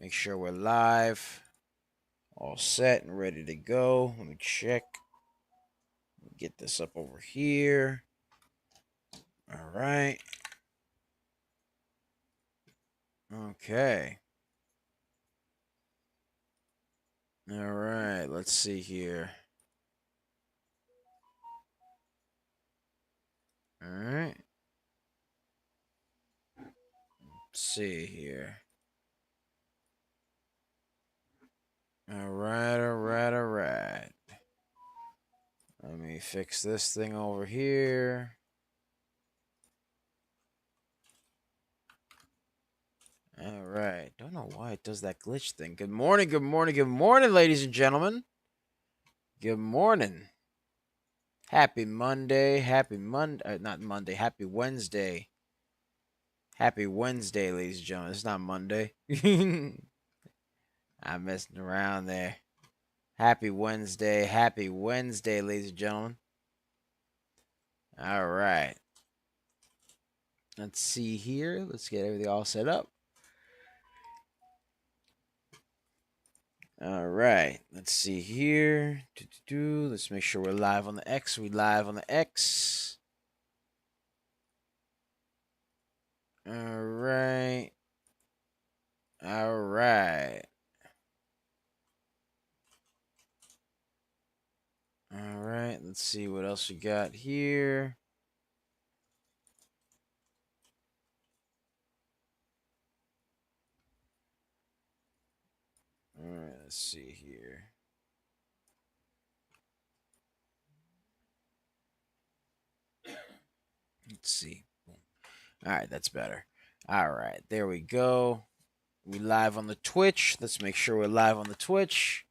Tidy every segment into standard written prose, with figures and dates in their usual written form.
Make sure we're live. All set and ready to go. Let me check. Get this up over here. All right. Okay. All right. Let's see here. All right. Let's see here. All right. All right. All right. Let me fix this thing over here. All right. Don't know why it does that glitch thing. Good morning. Good morning. Good morning, ladies and gentlemen. Good morning. Happy Monday. Happy Monday. Not Monday. Happy Wednesday. Happy Wednesday, ladies and gentlemen. It's not Monday. I'm messing around there. Happy Wednesday. Happy Wednesday, ladies and gentlemen. All right. Let's see here. Let's get everything all set up. All right. Let's see here. Let's make sure we're live on the X. We live on the X. All right. All right. All right. Let's see what else we got here. All right. Let's see here. Let's see. All right, that's better. All right, there we go. We live on the Twitch. Let's make sure we're live on the Twitch.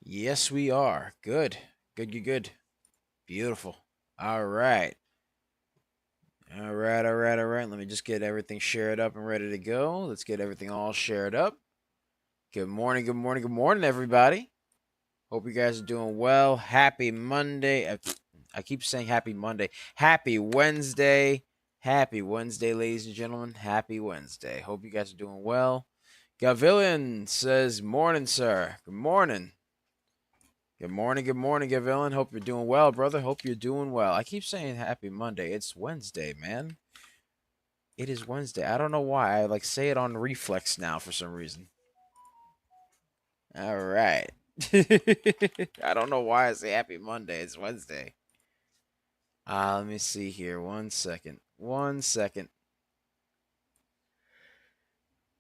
Yes, we are. Good. Good, good, good. Beautiful. All right. All right, all right, all right. Let me just get everything shared up and ready to go. Let's get everything all shared up. Good morning, good morning, good morning, everybody. Hope you guys are doing well. Happy Monday. I keep saying happy Monday. Happy Wednesday. Happy Wednesday, ladies and gentlemen. Happy Wednesday. Hope you guys are doing well. Gavillian says, morning, sir. Good morning. Good morning, Gavillian. Hope you're doing well, brother. Hope you're doing well. I keep saying happy Monday. It's Wednesday, man. It is Wednesday. I don't know why. I say it on reflex now for some reason. All right. I don't know why I say happy Monday. It's Wednesday. Let me see here. 1 second. 1 second.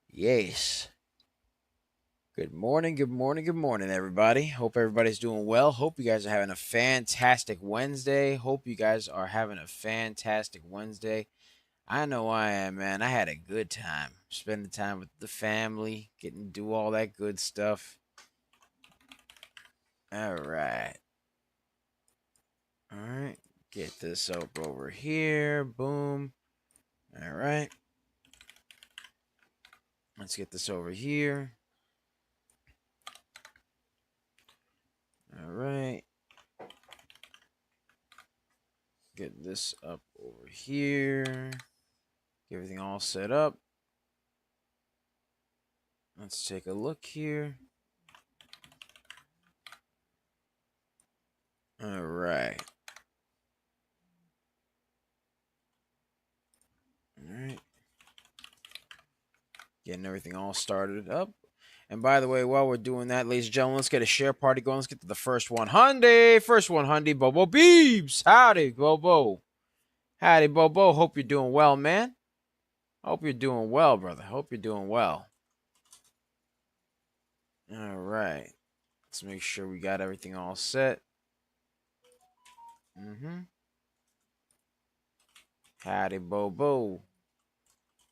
Yes. Good morning, good morning, good morning, everybody. Hope everybody's doing well. Hope you guys are having a fantastic Wednesday. Hope you guys are having a fantastic Wednesday. I know I am, man. I had a good time spending time with the family, getting to do all that good stuff. All right. All right. Get this up over here. Boom. All right. Let's get this over here. All right. Get this up over here. Get everything all set up. Let's take a look here. All right. All right. Getting everything all started up. And by the way, while we're doing that, ladies and gentlemen, let's get a share party going. Let's get to the first 100. First 100, Bobo Beebs. Howdy, Bobo. Howdy, Bobo. Hope you're doing well, man. Hope you're doing well, brother. Hope you're doing well. All right. Let's make sure we got everything all set. Howdy, Bobo.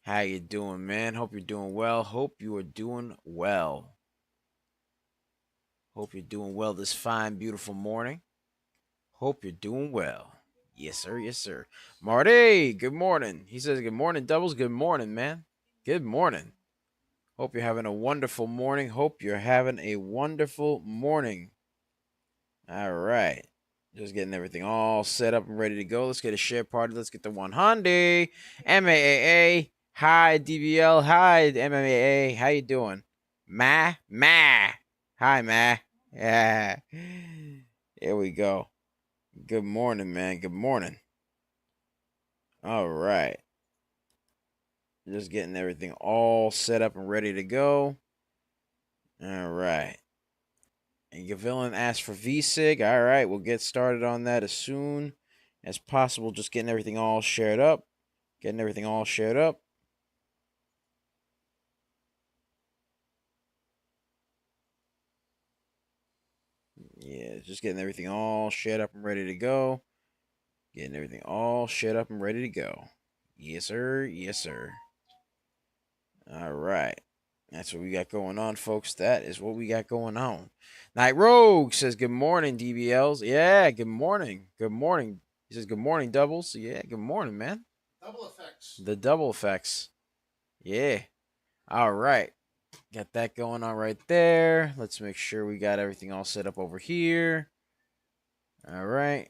How you doing, man? Hope you're doing well. Hope you are doing well. Hope you're doing well this fine, beautiful morning. Hope you're doing well. Yes, sir. Yes, sir. Marty, good morning. He says, good morning, Doubles. Good morning, man. Good morning. Hope you're having a wonderful morning. Hope you're having a wonderful morning. All right. Just getting everything all set up and ready to go. Let's get a share party. Let's get the 100. MAAA. Hi, DBL. Hi, MMA. How you doing? Ma? Hi, Ma. Yeah. Here we go. Good morning, man. Good morning. All right. Just getting everything all set up and ready to go. All right. And Gavilan asked for VSIG. All right. We'll get started on that as soon as possible. Just getting everything all shared up. Getting everything all shared up. Yeah, just getting everything all shared up and ready to go. Getting everything all shared up and ready to go. Yes, sir. Yes, sir. All right. That's what we got going on, folks. That is what we got going on. Night Rogue says, good morning, DBLs. Yeah, good morning. Good morning. He says, good morning, doubles. Yeah, good morning, man. Double effects. The double effects. Yeah. All right. Got that going on right there. Let's make sure we got everything all set up over here. All right.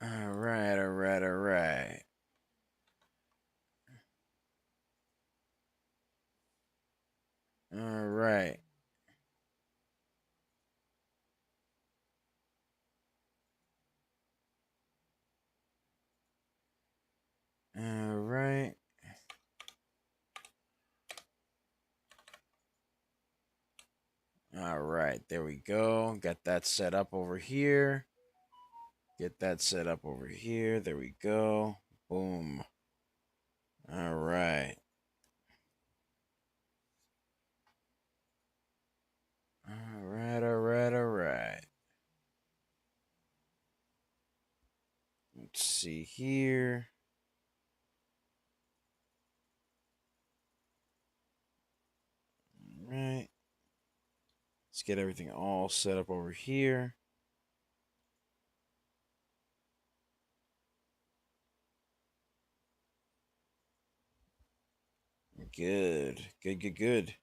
All right. All right. All right. All right. All right. All right. There we go. Got that set up over here. Get that set up over here. There we go. Boom. All right. All right. All right. All right. Let's see here. All right. Let's get everything all set up over here. Good. Good, good, good.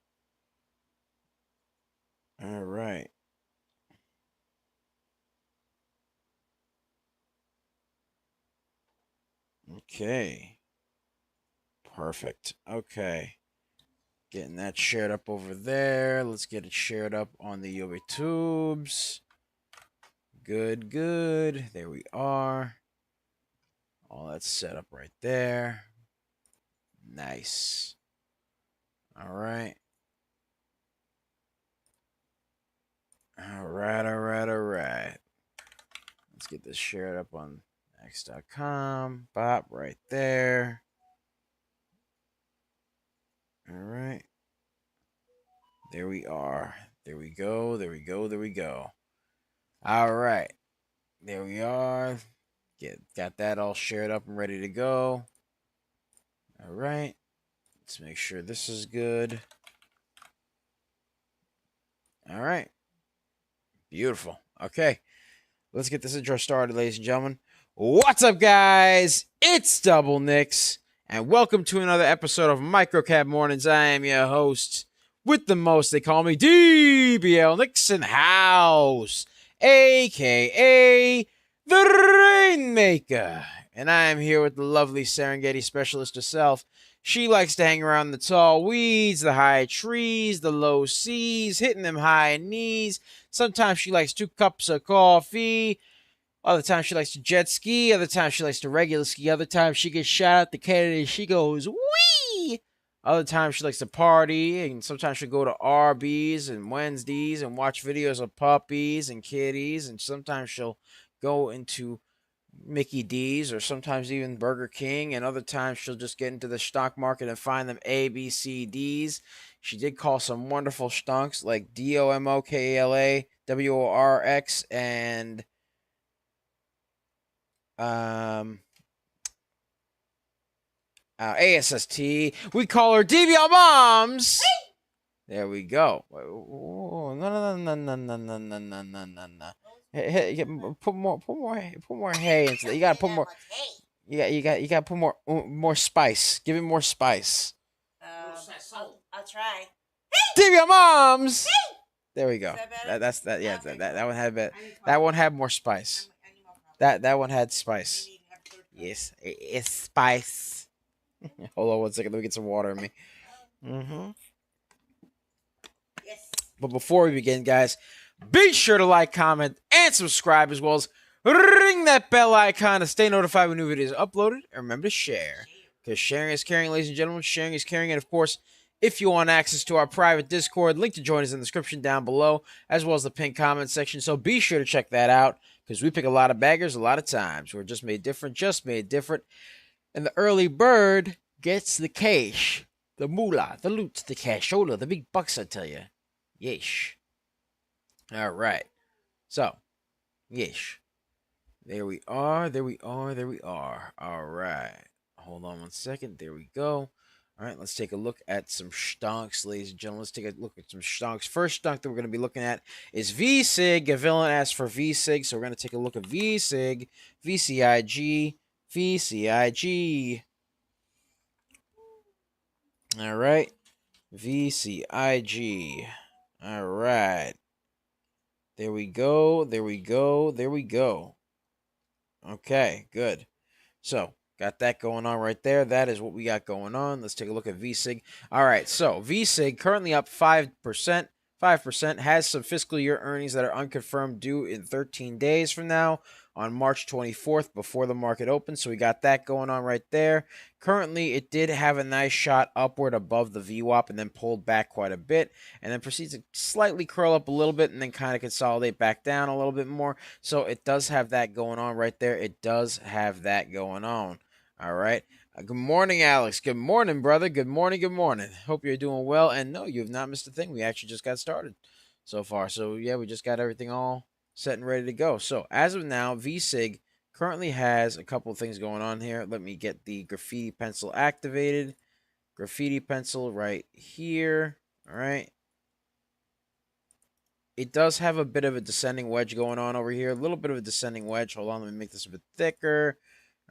All right. Okay. Perfect. Okay. Getting that shared up over there. Let's get it shared up on the Yoga tubes. Good, good. There we are. All that's set up right there. Nice. All right. All right, all right, all right. Let's get this shared up on x.com. Bop, right there. All right. There we are. There we go. There we go. There we go. All right. There we are. Got that all shared up and ready to go. All right. Let's make sure this is good. All right. Beautiful. Okay. Let's get this intro started, ladies and gentlemen. What's up, guys? It's Double Nix, and welcome to another episode of Microcap Mornings. I am your host with the most. They call me DBL Nixon House, a.k.a. the Rainmaker. And I am here with the lovely Serengeti specialist herself. She likes to hang around the tall weeds, the high trees, the low seas, hitting them high knees. Sometimes she likes 2 cups of coffee. Other times she likes to jet ski. Other times she likes to regular ski. Other times she gets shot at the Kennedy. She goes, wee! Other times she likes to party. And sometimes she'll go to Arby's and Wednesdays and watch videos of puppies and kitties. And sometimes she'll go into Mickey D's or sometimes even Burger King, and other times she'll just get into the stock market and find them ABCDs. She did call some wonderful stonks like DOMOKALA, WORX, and ASST. We call her DBL Moms. There we go. Oh, no, no, no, no, no, no, no, no, no, no, no. Hey, put more hay into that. You gotta put more. You got to put more spice. Give it more spice. I'll try. DBL Moms. There we go. That's that. Yeah, that one had more spice. That one had spice. Yes, it's spice. Hold on one second. Let me get some water in me. Yes. But before we begin, guys, be sure to like, comment, and subscribe, as well as ring that bell icon to stay notified when new videos are uploaded. And remember to share, because sharing is caring, ladies and gentlemen. Sharing is caring. And of course, if you want access to our private Discord, link to join us in the description down below, as well as the pinned comment section. So be sure to check that out, because we pick a lot of baggers a lot of times. We're just made different. And the early bird gets the cash, the moolah, the loot, the cashola, the big bucks, I tell you. Yeesh. All right. So, yeesh. There we are. All right. Hold on one second. There we go. All right, let's take a look at some stonks, ladies and gentlemen. Let's take a look at some stonks. First stonk that we're going to be looking at is VSIG. Gavilan asked for VSIG, so we're going to take a look at VSIG, VCIG, VCIG. All right. VCIG. All right. There we go. Okay, good. So, got that going on right there. That is what we got going on. Let's take a look at VSIG. All right, so VSIG currently up 5%. 5% has some fiscal year earnings that are unconfirmed due in 13 days from now on March 24th before the market opens. So we got that going on right there. Currently, it did have a nice shot upward above the VWAP and then pulled back quite a bit and then proceeds to slightly curl up a little bit and then kind of consolidate back down a little bit more. So it does have that going on right there. It does have that going on. All right. Good morning, Alex. Good morning, brother. Good morning. Hope you're doing well. And no, you have not missed a thing. We actually just got started so far. So, yeah, we just got everything all set and ready to go. So, as of now, VSIG currently has a couple of things going on here. Let me get the graffiti pencil activated. Graffiti pencil right here. All right. It does have a bit of a descending wedge going on over here. A little bit of a descending wedge. Hold on, let me make this a bit thicker.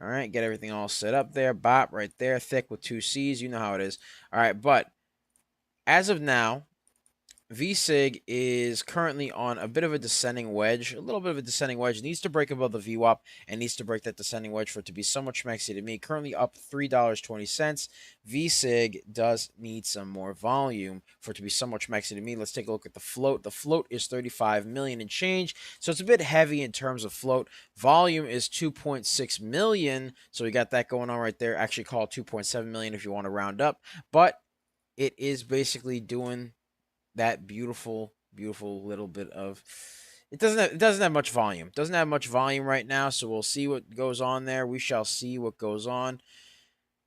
All right, get everything all set up there. Bop right there, thick with 2 C's. You know how it is. All right, but as of now, VSIG is currently on a bit of a descending wedge, a little bit of a descending wedge. It needs to break above the VWAP and needs to break that descending wedge for it to be somewhat schmexy to me. Currently up $3.20. VSIG does need some more volume for it to be somewhat schmexy to me. Let's take a look at the float. The float is 35 million and change, so it's a bit heavy in terms of float. Volume is 2.6 million, so we got that going on right there. Actually, call it 2.7 million if you want to round up, but it is basically doing that beautiful little bit of it doesn't have much volume. Doesn't have much volume right now, so we'll see what goes on there. We shall see what goes on.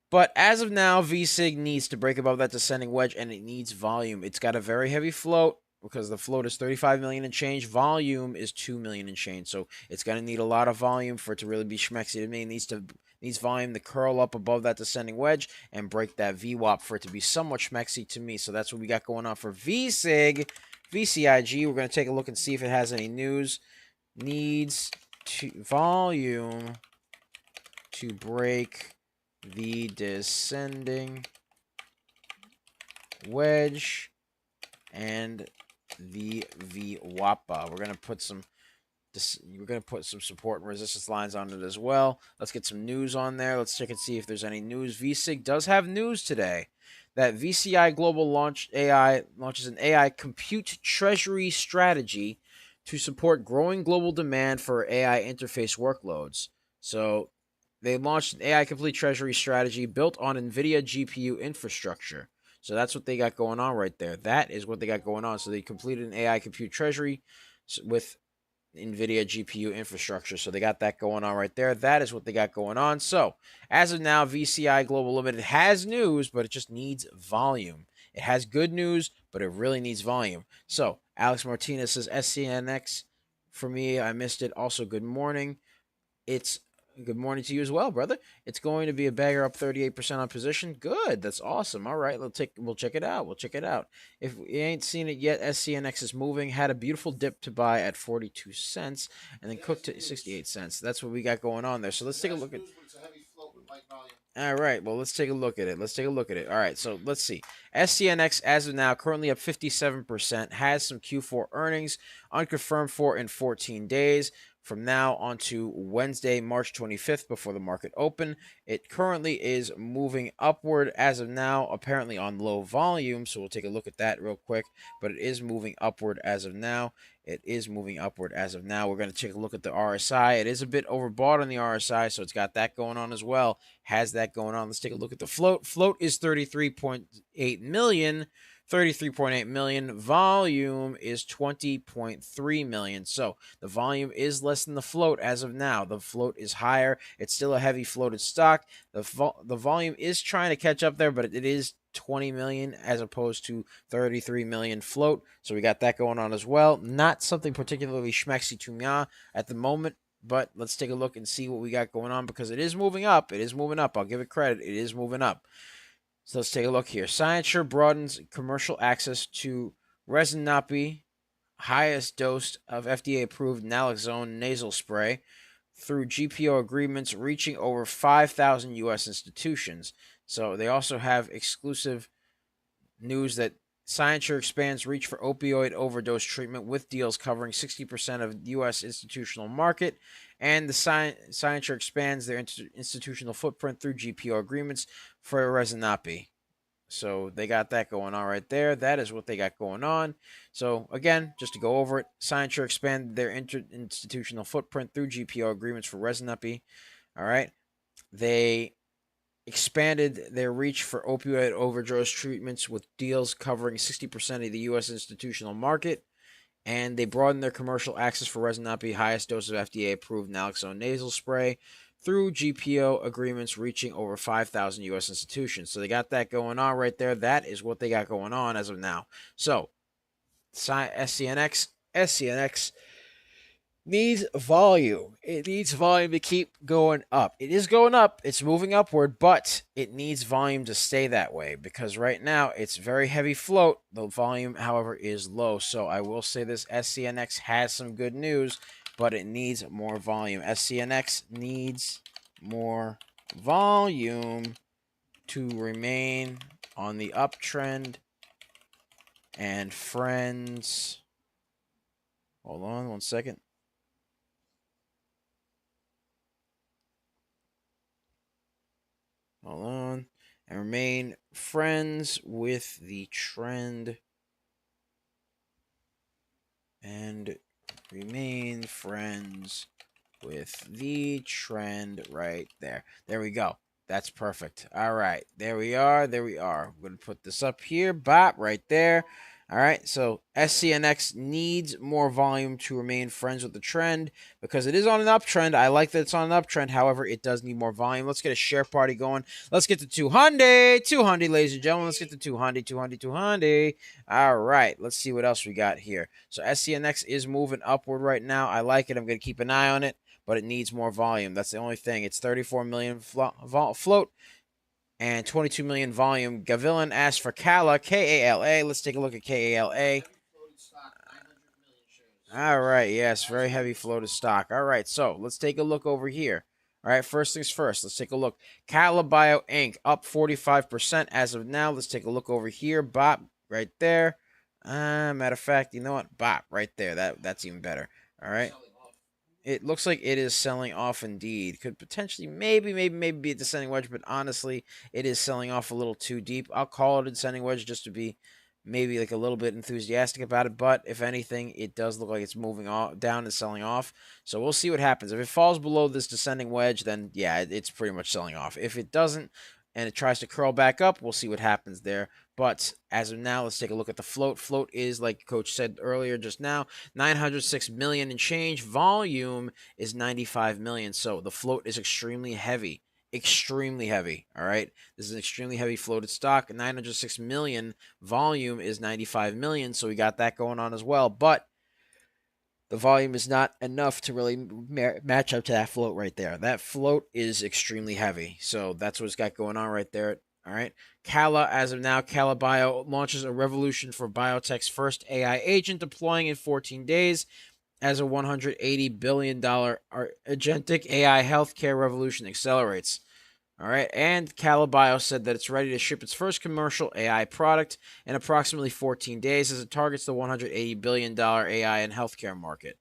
But as of now, VSIG needs to break above that descending wedge, and it needs volume. It's got a very heavy float because the float is 35 million and change. Volume is 2 million and change, so it's going to need a lot of volume for it to really be schmexy to me. It needs volume to curl up above that descending wedge and break that VWAP for it to be somewhat schmexy to me. So that's what we got going on for VSIG. VCIG, we're going to take a look and see if it has any news. Needs to volume to break the descending wedge and the VWAPA. We're going to put some support and resistance lines on it as well. Let's get some news on there. Let's check and see if there's any news. VSIG does have news today that VCI Global launches an AI compute treasury strategy to support growing global demand for AI interface workloads. So they launched an AI complete treasury strategy built on NVIDIA GPU infrastructure. So that's what they got going on right there. That is what they got going on. So they completed an AI compute treasury with NVIDIA GPU infrastructure. So they got that going on right there. That is what they got going on. So as of now, VCI Global Limited has news, but it just needs volume. It has good news, but it really needs volume. So Alex Martinez says SCNX. For me, I missed it. Also, good morning. Good morning to you as well, brother. It's going to be a bagger up 38% on position. Good. That's awesome. All right, we'll check it out. If you ain't seen it yet, SCNX is moving. Had a beautiful dip to buy at 42 cents and then cooked to 68 cents. That's what we got going on there. So let's take a look at all right, well, let's take a look at it. All right, so let's see. SCNX, as of now, currently up 57%, has some Q4 earnings, unconfirmed for in 14 days. from now on to Wednesday, March 25th, before the market open. It currently is moving upward as of now, apparently on low volume. So we'll take a look at that real quick. But it is moving upward as of now. It is moving upward as of now. We're going to take a look at the RSI. It is a bit overbought on the RSI, so it's got that going on as well. Has that going on. Let's take a look at the float. Float is 33.8 million. 33.8 million. Volume is 20.3 million. So the volume is less than the float as of now. The float is higher. It's still a heavy floated stock. The volume is trying to catch up there, but it is 20 million as opposed to 33 million float. So we got that going on as well. Not something particularly schmexy to me at the moment, but let's take a look and see what we got going on, because it is moving up. It is moving up. I'll give it credit. It is moving up. So let's take a look here. CYN broadens commercial access to Resinapi, highest dose of FDA-approved naloxone nasal spray, through GPO agreements reaching over 5,000 U.S. institutions. So they also have exclusive news that CYN expands reach for opioid overdose treatment with deals covering 60% of U.S. institutional market. And the CYN expands their institutional footprint through GPO agreements for Resinapi. So they got that going on right there. That is what they got going on. So again, just to go over it, CYN expanded their institutional footprint through GPO agreements for Resinapi. All right. They expanded their reach for opioid overdose treatments with deals covering 60% of the U.S. institutional market. And they broadened their commercial access for Resinapi, highest dose of FDA-approved naloxone nasal spray, through GPO agreements reaching over 5,000 U.S. institutions. So they got that going on right there. That is what they got going on as of now. So SGN needs volume. It needs volume to keep going up. It is going up. It's moving upward, but it needs volume to stay that way, because right now it's very heavy float. The volume, however, is low. So I will say this, SGN has some good news, but it needs more volume. SGN needs more volume to remain on the uptrend. And friends, hold on one second. Hold on. And remain friends with the trend. And remain friends with the trend right there. There we go. That's perfect. All right. There we are. There we are. I'm going to put this up here. Bop, right there. All right. So SGN needs more volume to remain friends with the trend, because it is on an uptrend. I like that it's on an uptrend. However, it does need more volume. Let's get a share party going. Let's get to 200. 200, ladies and gentlemen. Let's get to 200, 200, 200. All right. Let's see what else we got here. So SGN is moving upward right now. I like it. I'm going to keep an eye on it, but it needs more volume. That's the only thing. It's 34 million float and 22 million volume. Gavilan asked for Kala, K-A-L-A. Let's take a look at K-A-L-A. All right, yes, very heavy floated stock. All right, so let's take a look over here. All right, first things first, let's take a look. Kala Bio Inc. up 45% as of now. Let's take a look over here. Bop, right there. Matter of fact, you know what? Bop, right there. That's even better. All right. It looks like it is selling off indeed. Could potentially maybe be a descending wedge, but honestly, it is selling off a little too deep. I'll call it a descending wedge just to be maybe like a little bit enthusiastic about it, but if anything, it does look like it's moving down and selling off. So we'll see what happens. If it falls below this descending wedge, then yeah, it's pretty much selling off. If it doesn't and it tries to curl back up, we'll see what happens there. But as of now, let's take a look at the float. Float is, like Coach said earlier just now, 906 million and change. Volume is 95 million. So the float is extremely heavy. Extremely heavy. All right. This is an extremely heavy floated stock. 906 million. Volume is 95 million. So we got that going on as well. But the volume is not enough to really match up to that float right there. That float is extremely heavy. So that's what's got going on right there. All right. Kala, as of now, Kala Bio launches a revolution for biotech's first AI agent, deploying in 14 days as a $180 billion agentic AI healthcare revolution accelerates. All right. And Kala Bio said that it's ready to ship its first commercial AI product in approximately 14 days as it targets the $180 billion AI and healthcare market.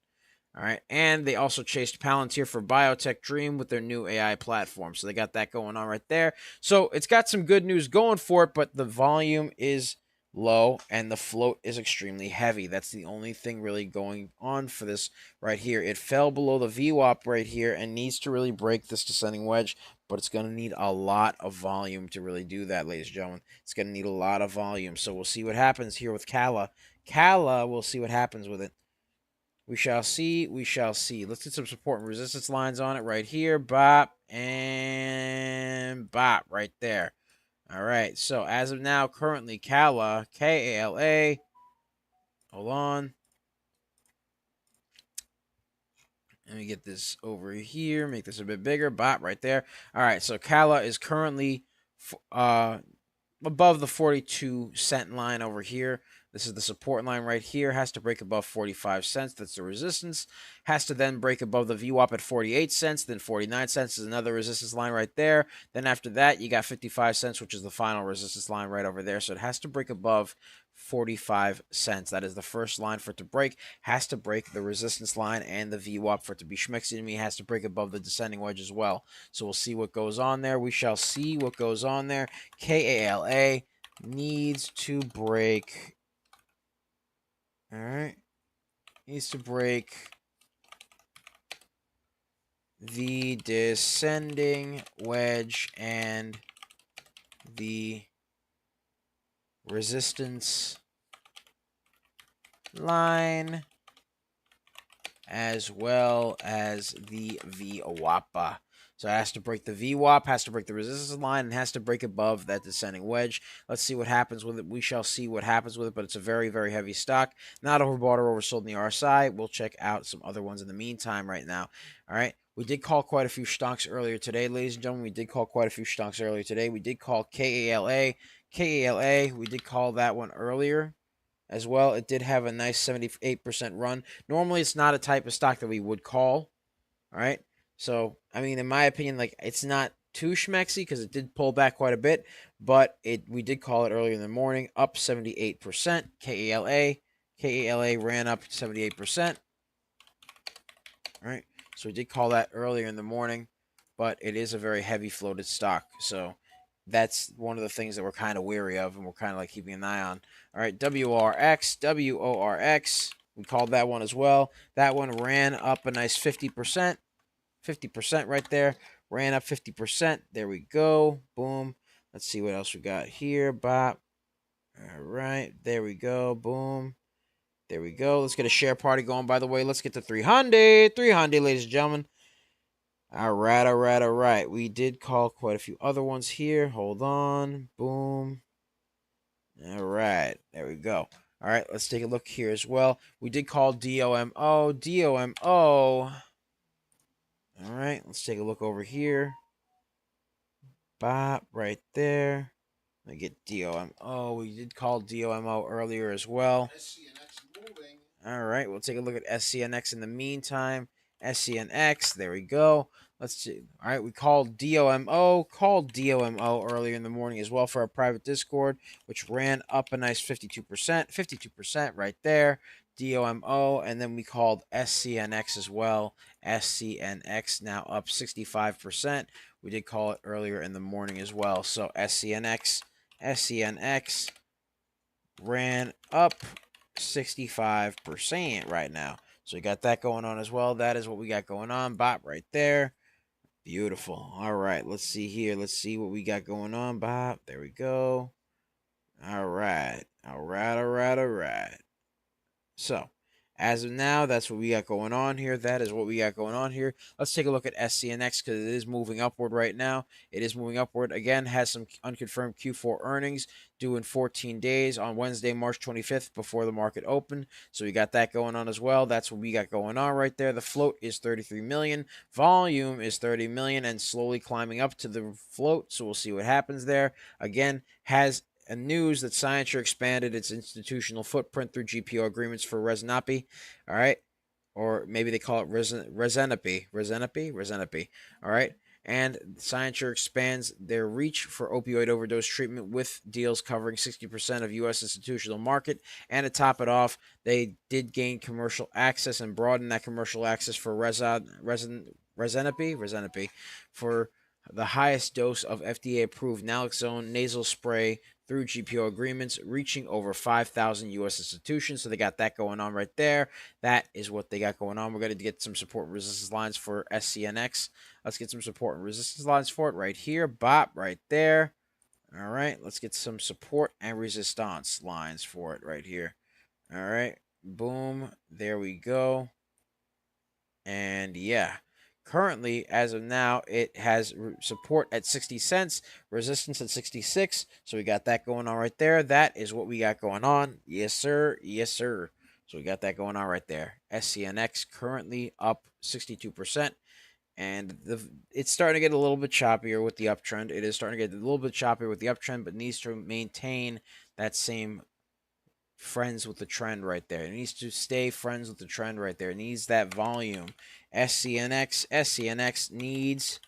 All right, and they also chased Palantir for Biotech Dream with their new AI platform. So they got that going on right there. So it's got some good news going for it, but the volume is low and the float is extremely heavy. That's the only thing really going on for this right here. It fell below the VWAP right here and needs to really break this descending wedge, but it's going to need a lot of volume to really do that, ladies and gentlemen. It's going to need a lot of volume. So we'll see what happens here with Kala. Kala, we'll see what happens with it. We shall see. We shall see. Let's get some support and resistance lines on it right here. Bop and bop right there. All right. So as of now, currently, Kala, Kala. Hold on. Let me get this over here. Make this a bit bigger. Bop right there. All right. So Kala is currently above the 42 cent line over here. This is the support line right here. Has to break above 45 cents. That's the resistance. Has to then break above the VWAP at 48 cents. Then 49 cents is another resistance line right there. Then after that, you got 55 cents, which is the final resistance line right over there. So it has to break above 45 cents. That is the first line for it to break. Has to break the resistance line and the VWAP for it to be schmexy to me. Has to break above the descending wedge as well. So we'll see what goes on there. We shall see what goes on there. KALA needs to break. All right. Needs to break the descending wedge and the resistance line, as well as the VWAP. So it has to break the VWAP, has to break the resistance line, and has to break above that descending wedge. Let's see what happens with it. We shall see what happens with it, but it's a very, very heavy stock. Not overbought or oversold in the RSI. We'll check out some other ones in the meantime right now. All right. We did call quite a few stonks earlier today, ladies and gentlemen. We did call quite a few stonks earlier today. We did call KALA. KALA, we did call that one earlier as well. It did have a nice 78% run. Normally, it's not a type of stock that we would call. All right. So, I mean, in my opinion, like, it's not too schmexy because it did pull back quite a bit, but we did call it earlier in the morning, up 78%. KALA. KALA ran up 78%. All right. So we did call that earlier in the morning, but it is a very heavy floated stock. So that's one of the things that we're kind of weary of and we're kind of like keeping an eye on. All right, WRX, WORX. We called that one as well. That one ran up a nice 50%. 50% right there. Ran up 50%. There we go. Boom. Let's see what else we got here. Bop. All right. There we go. Boom. There we go. Let's get a share party going, by the way. Let's get to 300. 300, ladies and gentlemen. All right, all right, all right. We did call quite a few other ones here. Hold on. Boom. All right. There we go. All right, let's take a look here as well. We did call DOMO. DOMO. All right, let's take a look over here. Bop, right there. Let me get DOMO. We did call DOMO earlier as well. All right, we'll take a look at SCNX in the meantime. SCNX, there we go. Let's see. All right, we called DOMO earlier in the morning as well for our private Discord, which ran up a nice 52%. 52% right there. DOMO, and then we called SCNX as well. SCNX now up 65%. We did call it earlier in the morning as well. So SCNX ran up 65% right now. So we got that going on as well. That is what we got going on. Bop right there. Beautiful. All right, let's see here. Let's see what we got going on. Bop. There we go. All right. All right, all right, all right. So, as of now, that's what we got going on here. That is what we got going on here. Let's take a look at SCNX because it is moving upward right now. It is moving upward. Again, has some unconfirmed Q4 earnings due in 14 days on Wednesday, March 25th before the market opened. So we got that going on as well. That's what we got going on right there. The float is 33 million. Volume is 30 million and slowly climbing up to the float. So we'll see what happens there. Again, has and news that CYN expanded its institutional footprint through GPO agreements for Resnapi. All right. Or maybe they call it Resenapi. All right. And CYN expands their reach for opioid overdose treatment with deals covering 60% of U.S. institutional market. And to top it off, they did gain commercial access and broaden that commercial access for Rezenipy for the highest dose of FDA-approved naloxone nasal spray through GPO agreements, reaching over 5,000 U.S. institutions. So they got that going on right there. That is what they got going on. We're going to get some support and resistance lines for SCNX. Let's get some support and resistance lines for it right here. Bop, right there. All right, let's get some support and resistance lines for it right here. All right, boom. There we go. And yeah, currently, as of now, it has support at 60 cents, resistance at 66. So we got that going on right there. That is what we got going on. Yes, sir. Yes, sir. So we got that going on right there. SCNX currently up 62%. And it's starting to get a little bit choppier with the uptrend. It is starting to get a little bit choppier with the uptrend, but needs to maintain that same friends with the trend right there. It needs to stay friends with the trend right there. It needs that volume. SCNX needs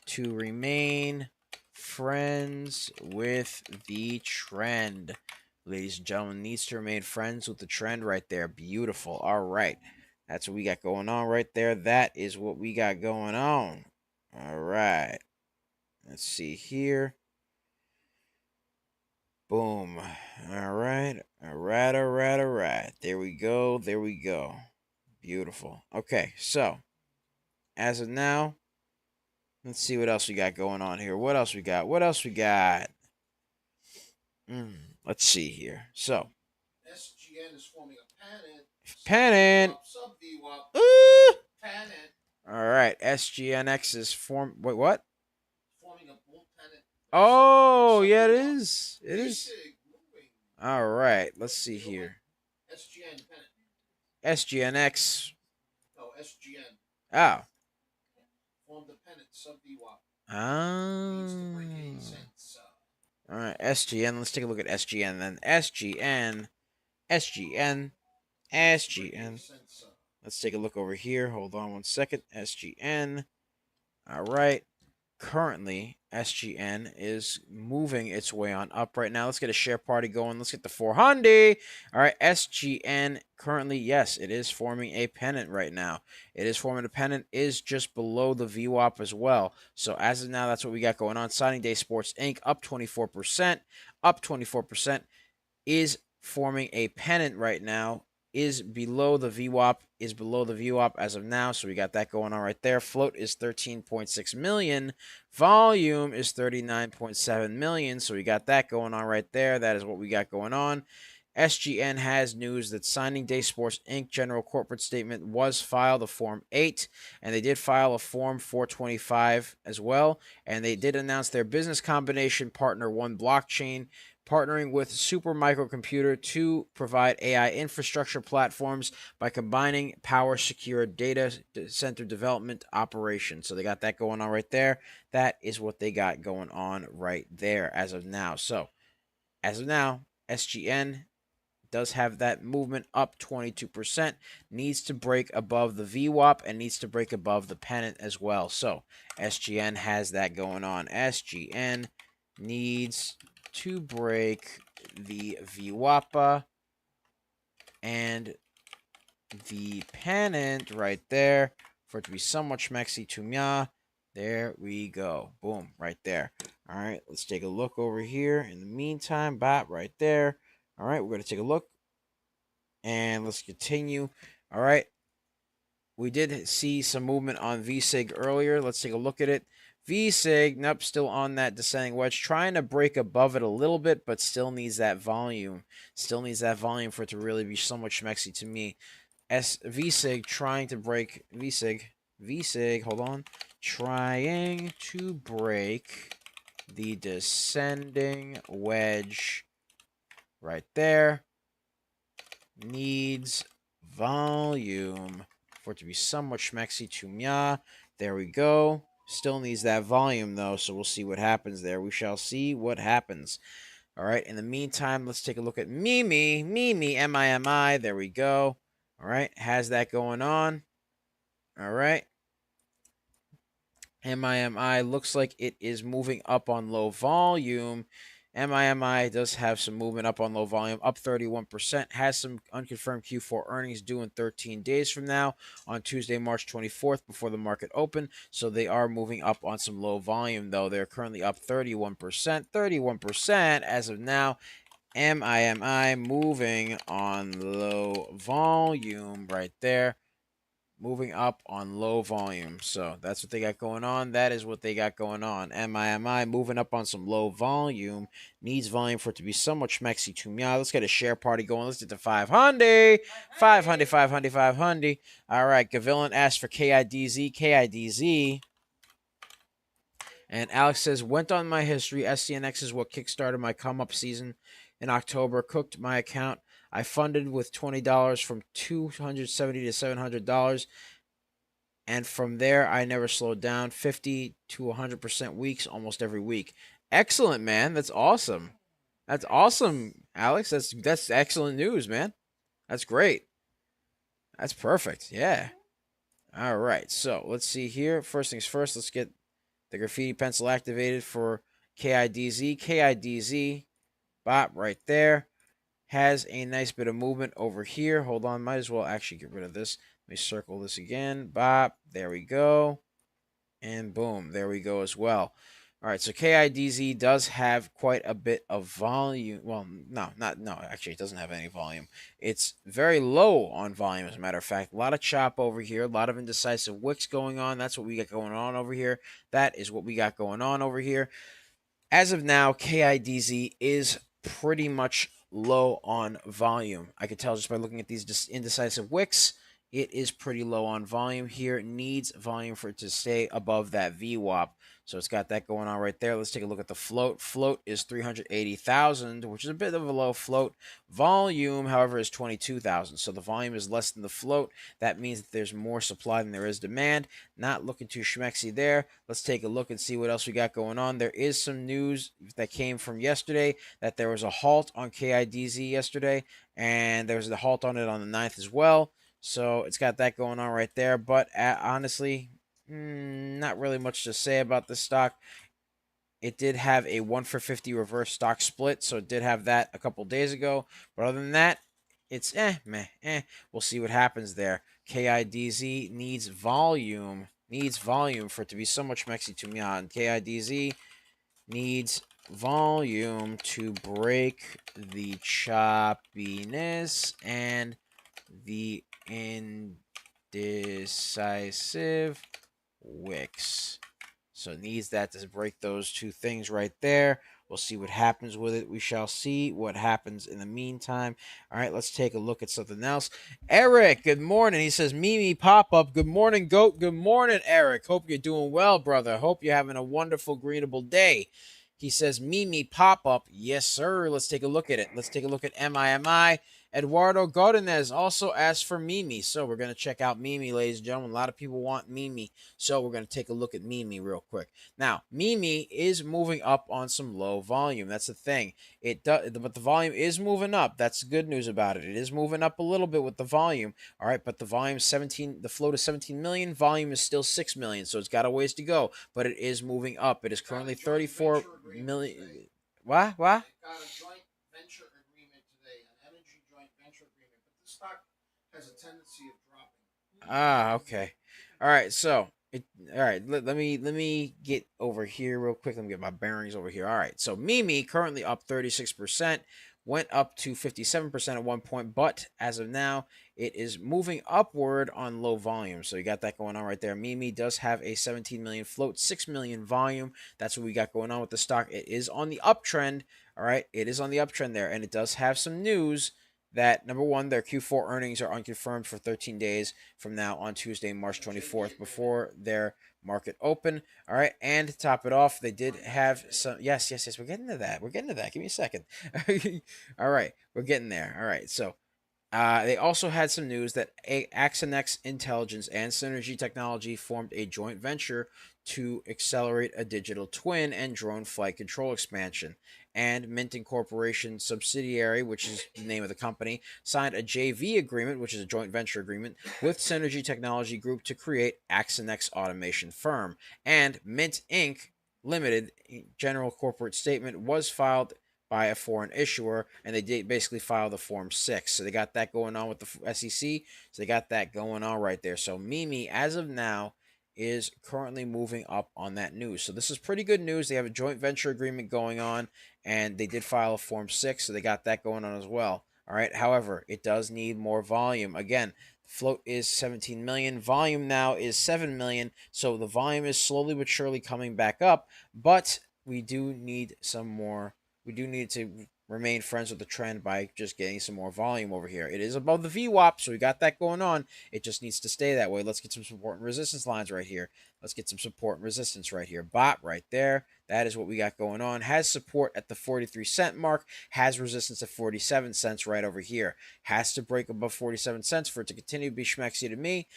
to remain friends with the trend. Ladies and gentlemen, needs to remain friends with the trend right there. Beautiful. All right. That's what we got going on right there. That is what we got going on. All right. Let's see here. Boom. All right. All right. All right. All right. There we go. There we go. Beautiful. Okay. So, as of now, let's see what else we got going on here. What else we got? What else we got? Let's see here. So, SGN is forming a pennant. Sub-VWAP. Pennant. All right. SGNX is Forming a bull pennant. Oh, yeah, it is. It is. All right. Let's see here. SGN pennant. SGNX. No, SGN. Oh. Formed a pennant sub-VWAP. All right, SGN. Let's take a look at SGN then. SGN. Let's take a look over here. Hold on one second. SGN. All right. Currently, SGN is moving its way on up right now. Let's get a share party going. Let's get the 400. All right, SGN currently, yes, it is forming a pennant right now. It is forming a pennant, is just below the VWAP as well. So as of now, that's what we got going on. Signing Day Sports Inc. up 24%. Up 24%. Is forming a pennant right now. Is below the VWAP as of now. So we got that going on right there. Float is 13.6 million. Volume is 39.7 million. So we got that going on right there. That is what we got going on. SGN has news that Signing Day Sports Inc. General Corporate Statement was filed, a Form 8, and they did file a Form 425 as well. And they did announce their business combination partner, One Blockchain, partnering with Super Microcomputer to provide AI infrastructure platforms by combining power-secure data center development operations. So they got that going on right there. That is what they got going on right there as of now. So as of now, SGN does have that movement up 22%, needs to break above the VWAP and needs to break above the pennant as well. So SGN has that going on. SGN needs to break the VWAP and the pennant right there for it to be somewhat schmexy to me. There we go. Boom, right there. All right, let's take a look over here. In the meantime, bot right there. All right, we're going to take a look. And let's continue. All right. We did see some movement on VSIG earlier. Let's take a look at it. VSIG, nope, still on that descending wedge, trying to break above it a little bit, but still needs that volume. Still needs that volume for it to really be somewhat schmexy to me. VSIG trying to break, VSIG, hold on, trying to break the descending wedge right there. Needs volume for it to be somewhat schmexy to me. There we go. Still needs that volume, though, so we'll see what happens there. We shall see what happens. All right, in the meantime, let's take a look at Mimi, M-I-M-I. There we go. All right, has that going on. All right. MIMI looks like it is moving up on low volume. MIMI does have some movement up on low volume, up 31%, has some unconfirmed Q4 earnings due in 13 days from now on Tuesday, March 24th before the market open. So they are moving up on some low volume, though. They're currently up 31%. 31% as of now. MIMI moving on low volume right there. Moving up on low volume. So that's what they got going on. That is what they got going on. MIMI moving up on some low volume. Needs volume for it to be somewhat schmexy to me. Let's get a share party going. Let's get to 500. 500, 500, 500. All right. Gavilan asked for KIDZ. KIDZ. And Alex says, went on my history. SCNX is what kickstarted my come-up season in October. Cooked my account. I funded with $20 from $270 to $700. And from there, I never slowed down. 50 to 100% weeks almost every week. Excellent, man. That's awesome. That's awesome, Alex. That's excellent news, man. That's great. That's perfect. Yeah. All right. So let's see here. First things first, let's get the graffiti pencil activated for KIDZ. KIDZ, bop right there. Has a nice bit of movement over here. Hold on, might as well actually get rid of this. Let me circle this again. Bop, there we go. And boom, there we go as well. All right, so KIDZ does have quite a bit of volume. Well, no, actually, it doesn't have any volume. It's very low on volume, as a matter of fact. A lot of chop over here, a lot of indecisive wicks going on. That's what we got going on over here. That is what we got going on over here. As of now, KIDZ is pretty much low on volume. I could tell just by looking at these just indecisive wicks. It is pretty low on volume here. It needs volume for it to stay above that VWAP. So it's got that going on right there. Let's take a look at the float. Float is 380,000, which is a bit of a low float. Volume, however, is 22,000. So the volume is less than the float. That means that there's more supply than there is demand. Not looking too schmexy there. Let's take a look and see what else we got going on. There is some news that came from yesterday that there was a halt on KIDZ yesterday, and there was a halt on it on the 9th as well. So it's got that going on right there. But honestly, not really much to say about this stock. It did have a 1-for-50 reverse stock split, so it did have that a couple days ago. But other than that, it's meh. We'll see what happens there. KIDZ needs volume. Needs volume for it to be so much mexy to me on. KIDZ needs volume to break the choppiness and the indecisive wicks. So it needs that to break those two things right there. We'll see what happens with it. We shall see what happens in the meantime. All right, let's take a look at something else. Eric, good morning. He says, Mimi pop-up. Good morning, GOAT. Good morning, Eric. Hope you're doing well, brother. Hope you're having a wonderful, greenable day. He says, Mimi pop-up. Yes, sir. Let's take a look at it. Let's take a look at MIMI. Eduardo Godinez also asked for Mimi. So we're going to check out Mimi, ladies and gentlemen. A lot of people want Mimi. So we're going to take a look at Mimi real quick. Now, Mimi is moving up on some low volume. That's the thing. It does, but the volume is moving up. That's the good news about it. It is moving up a little bit with the volume. All right, but the volume is 17, the float is 17 million. Volume is still 6 million. So it's got a ways to go, but it is moving up. It is currently 34 million. What? Got a joint venture agreement today, an energy joint venture agreement, but the stock has a tendency of dropping. Ah, okay. All right, so all right, let me get over here real quick. Let me get my bearings over here. All right, so Mimi currently up 36%, went up to 57% at one point, but as of now, it is moving upward on low volume. So you got that going on right there. Mimi does have a 17 million float, 6 million volume. That's what we got going on with the stock. It is on the uptrend. All right, it is on the uptrend there, and it does have some news that, number one, their Q4 earnings are unconfirmed for 13 days from now on Tuesday, March 24th, before their market open. All right, and to top it off, they did have some, yes, we're getting to that. Give me a second. All right, we're getting there. All right, so they also had some news that Axonex Intelligence and Synergy Technology formed a joint venture to accelerate a digital twin and drone flight control expansion. and Mint Incorporation subsidiary, which is the name of the company, signed a JV agreement, which is a joint venture agreement, with Synergy Technology Group to create Axonex Automation Firm. And Mint Inc. Limited general corporate statement was filed by a foreign issuer, and they did basically file the Form 6. So they got that going on with the SEC. So they got that going on right there. So Mimi, as of now, is currently moving up on that news. So this is pretty good news. They have a joint venture agreement going on, and they did file a Form 6, so they got that going on as well. All right. However, it does need more volume. Again, float is 17 million. Volume now is 7 million. So the volume is slowly but surely coming back up, but we do need some more. We do need to remain friends with the trend by just getting some more volume over here. It is above the VWAP, so we got that going on. It just needs to stay that way. Let's get some support and resistance lines right here. Let's get some support and resistance right here. Bot right there. That is what we got going on. Has support at the 43-cent mark. Has resistance at 47 cents right over here. Has to break above 47 cents for it to continue to be schmexy to me.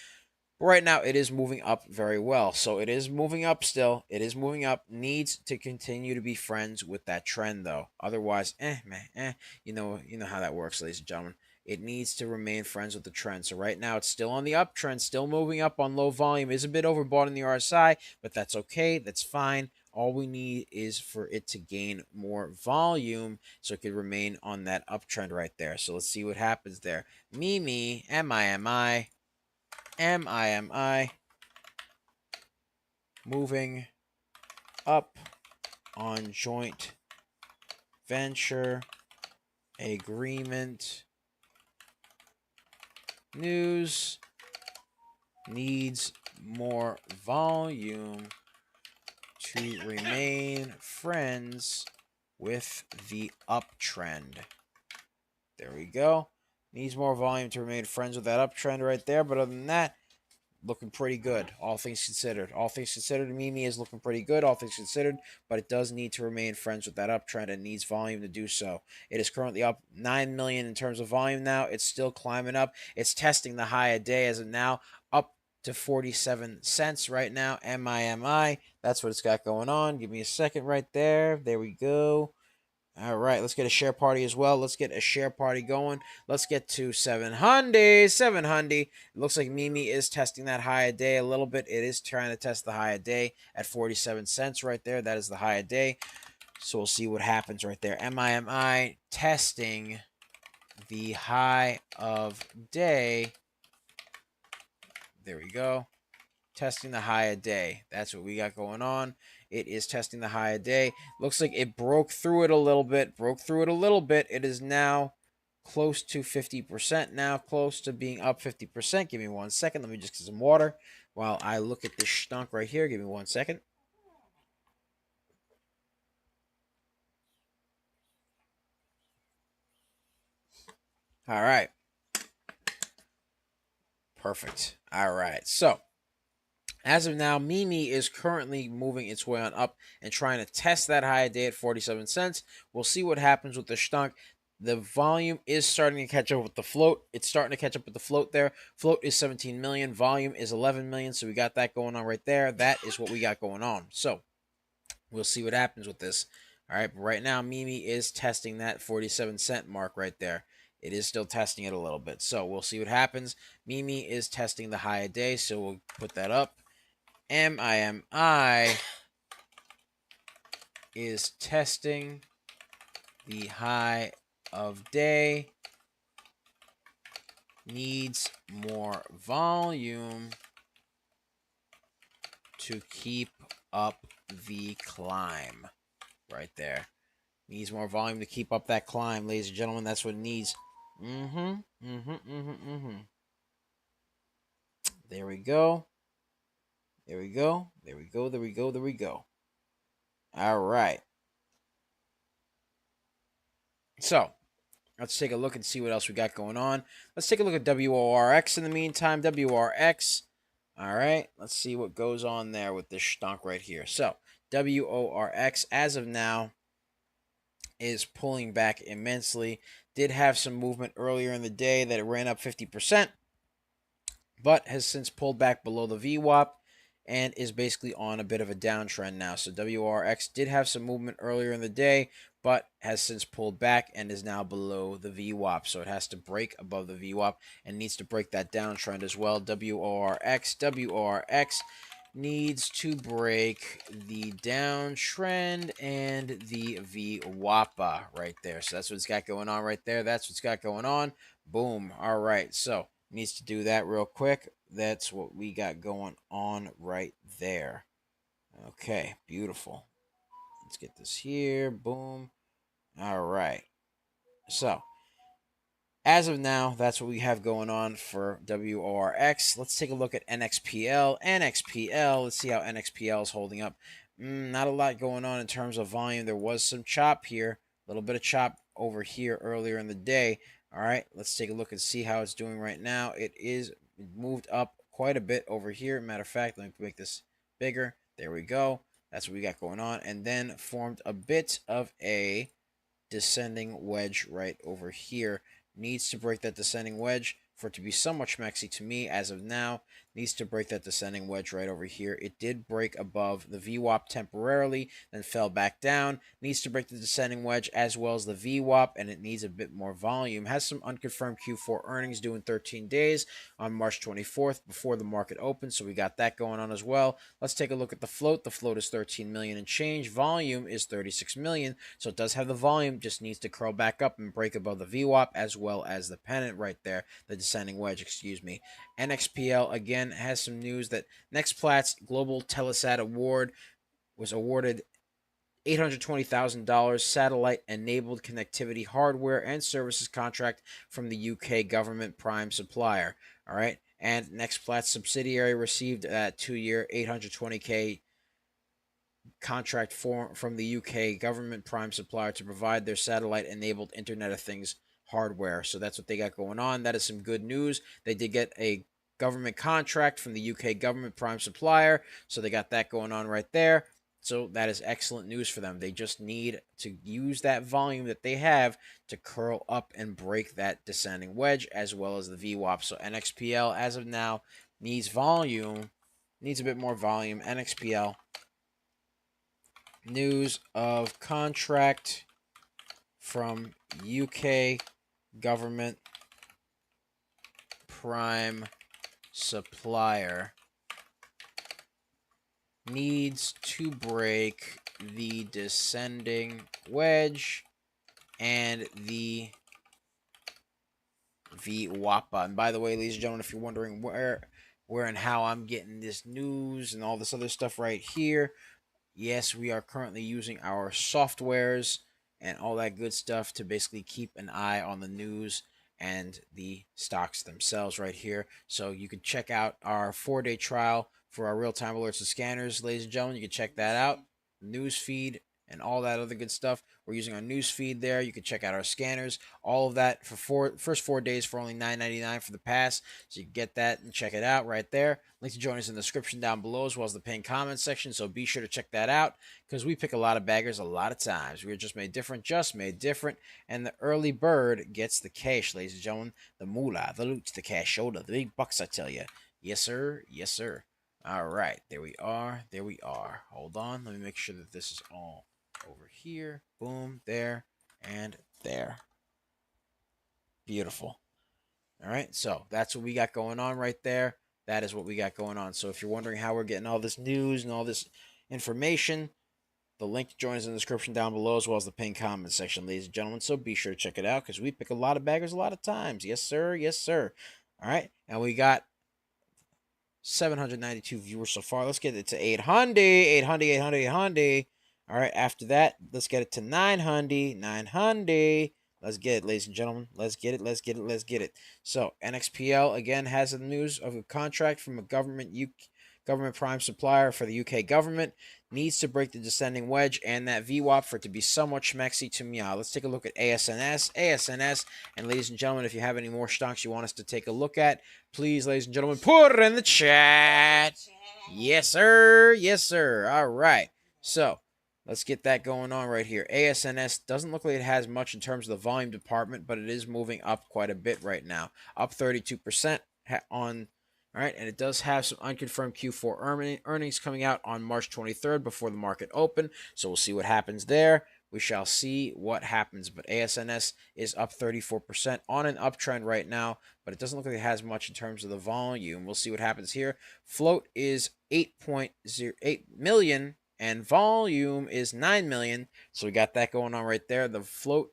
But right now, it is moving up very well. So it is moving up still. It is moving up. Needs to continue to be friends with that trend, though. Otherwise, you know how that works, ladies and gentlemen. It needs to remain friends with the trend. So right now, it's still on the uptrend, still moving up on low volume. Is a bit overbought in the RSI, but that's okay. That's fine. All we need is for it to gain more volume so it could remain on that uptrend right there. So let's see what happens there. Mimi, MIMI. Moving up on joint venture agreement news, needs more volume to remain friends with the uptrend. There we go. Needs more volume to remain friends with that uptrend right there. But other than that, looking pretty good, all things considered. All things considered, Mimi is looking pretty good, all things considered. But it does need to remain friends with that uptrend and needs volume to do so. It is currently up 9 million in terms of volume now. It's still climbing up. It's testing the high a day as of now, up to 47 cents right now. MIMI. That's what it's got going on. Give me a second right there. There we go. All right, let's get a share party as well. Let's get a share party going. Let's get to 700. 700. It looks like Mimi is testing that high a day a little bit. It is trying to test the high a day at 47 cents right there. That is the high a day. So we'll see what happens right there. MIMI testing the high of day. There we go. Testing the high a day. That's what we got going on. It is testing the high a day. Looks like it broke through it a little bit. It is now close to 50% now. Close to being up 50%. Give me 1 second. Let me just get some water while I look at this stunk right here. Give me 1 second. All right. Perfect. All right. So, as of now, Mimi is currently moving its way on up and trying to test that high a day at 47 cents. We'll see what happens with the stunk. The volume is starting to catch up with the float. It's starting to catch up with the float there. Float is 17 million. Volume is 11 million. So we got that going on right there. That is what we got going on. So we'll see what happens with this. All right. But right now, Mimi is testing that 47-cent mark right there. It is still testing it a little bit. So we'll see what happens. Mimi is testing the high a day. So we'll put that up. MIMI is testing the high of day, needs more volume to keep up the climb right there. Needs more volume to keep up that climb, ladies and gentlemen. That's what it needs. There we go. There we go. There we go. There we go. There we go. All right. So, let's take a look and see what else we got going on. Let's take a look at WORX in the meantime. WRX. All right. Let's see what goes on there with this stunk right here. So, WORX, as of now, is pulling back immensely. Did have some movement earlier in the day that it ran up 50%, but has since pulled back below the VWAP. and is basically on a bit of a downtrend now. So WRX did have some movement earlier in the day, but has since pulled back and is now below the VWAP. So it has to break above the VWAP and needs to break that downtrend as well. WRX needs to break the downtrend and the VWAPA right there. So that's what it's got going on right there. That's what's got going on. Boom. All right. So needs to do that real quick. That's what we got going on right there. Okay. Beautiful. Let's get this here. Boom. All right. So as of now, that's what we have going on for WRX. Let's take a look at NXPL. NXPL, let's see how NXPL is holding up. Not a lot going on in terms of volume. There was some chop here, a little bit of chop over here earlier in the day. All right, let's take a look and see how it's doing right now. It is moved up quite a bit over here. Matter of fact, let me make this bigger. There we go. That's what we got going on. And then formed a bit of a descending wedge right over here. Needs to break that descending wedge for it to be somewhat schmexy to me as of now. Needs to break that descending wedge right over here. It did break above the VWAP temporarily, then fell back down. Needs to break the descending wedge as well as the VWAP, and it needs a bit more volume. Has some unconfirmed Q4 earnings due in 13 days on March 24th before the market opens, so we got that going on as well. Let's take a look at the float. The float is 13 million and change. Volume is 36 million, so it does have the volume, just needs to curl back up and break above the VWAP as well as the pennant right there, the descending wedge, excuse me. NXPL again has some news that NextPlat's Global Telesat Award was awarded $820,000 satellite-enabled connectivity hardware and services contract from the UK government prime supplier. All right, and NextPlat's subsidiary received a 2-year $820K contract from the UK government prime supplier to provide their satellite-enabled Internet of Things hardware. So that's what they got going on. That is some good news. They did get a government contract from the UK government prime supplier, so they got that going on right there. So that is excellent news for them. They just need to use that volume that they have to curl up and break that descending wedge as well as the VWAP. So NXPL, as of now, needs volume, needs a bit more volume. NXPL, news of contract from UK government prime supplier, needs to break the descending wedge and the VWAPA. And by the way, ladies and gentlemen, if you're wondering where and how I'm getting this news and all this other stuff right here, yes, we are currently using our softwares and all that good stuff to basically keep an eye on the news and the stocks themselves right here. So you can check out our 4-day trial for our real-time alerts and scanners, ladies and gentlemen. You can check that out. News feed and all that other good stuff. We're using our news feed there. You can check out our scanners. All of that for first 4 days for only $9.99 for the pass. So you can get that and check it out right there. Link to join us in the description down below as well as the pinned comment section. So be sure to check that out because we pick a lot of baggers a lot of times. We're just made different. And the early bird gets the cash, ladies and gentlemen. The moolah, the loot, the cash shoulder, the big bucks, I tell you. Yes, sir. Yes, sir. All right. There we are. There we are. Hold on. Let me make sure that this is all over here. Boom. There. And there. Beautiful. All right. So that's what we got going on right there. That is what we got going on. So if you're wondering how we're getting all this news and all this information, the link to join us in the description down below as well as the pinned comment section, ladies and gentlemen. So be sure to check it out because we pick a lot of baggers a lot of times. Yes, sir. Yes, sir. All right. And we got 792 viewers so far. Let's get it to 800, 800, 800, 800. All right, after that, let's get it to 900, 900. Let's get it, ladies and gentlemen. Let's get it, let's get it, let's get it. So, NXPL, again, has the news of a contract from a government prime supplier for the UK government. Needs to break the descending wedge and that VWAP for it to be somewhat schmexy to meow. Let's take a look at ASNS. ASNS, and ladies and gentlemen, if you have any more stocks you want us to take a look at, please, ladies and gentlemen, put it in the chat. Yes, sir. Yes, sir. All right. So, let's get that going on right here. ASNS doesn't look like it has much in terms of the volume department, but it is moving up quite a bit right now. Up 32% on All right, and it does have some unconfirmed Q4 earnings coming out on March 23rd before the market open. So we'll see what happens there. We shall see what happens. But ASNS is up 34% on an uptrend right now, but it doesn't look like it has much in terms of the volume. We'll see what happens here. Float is 8.08 million and volume is 9 million. So we got that going on right there. The float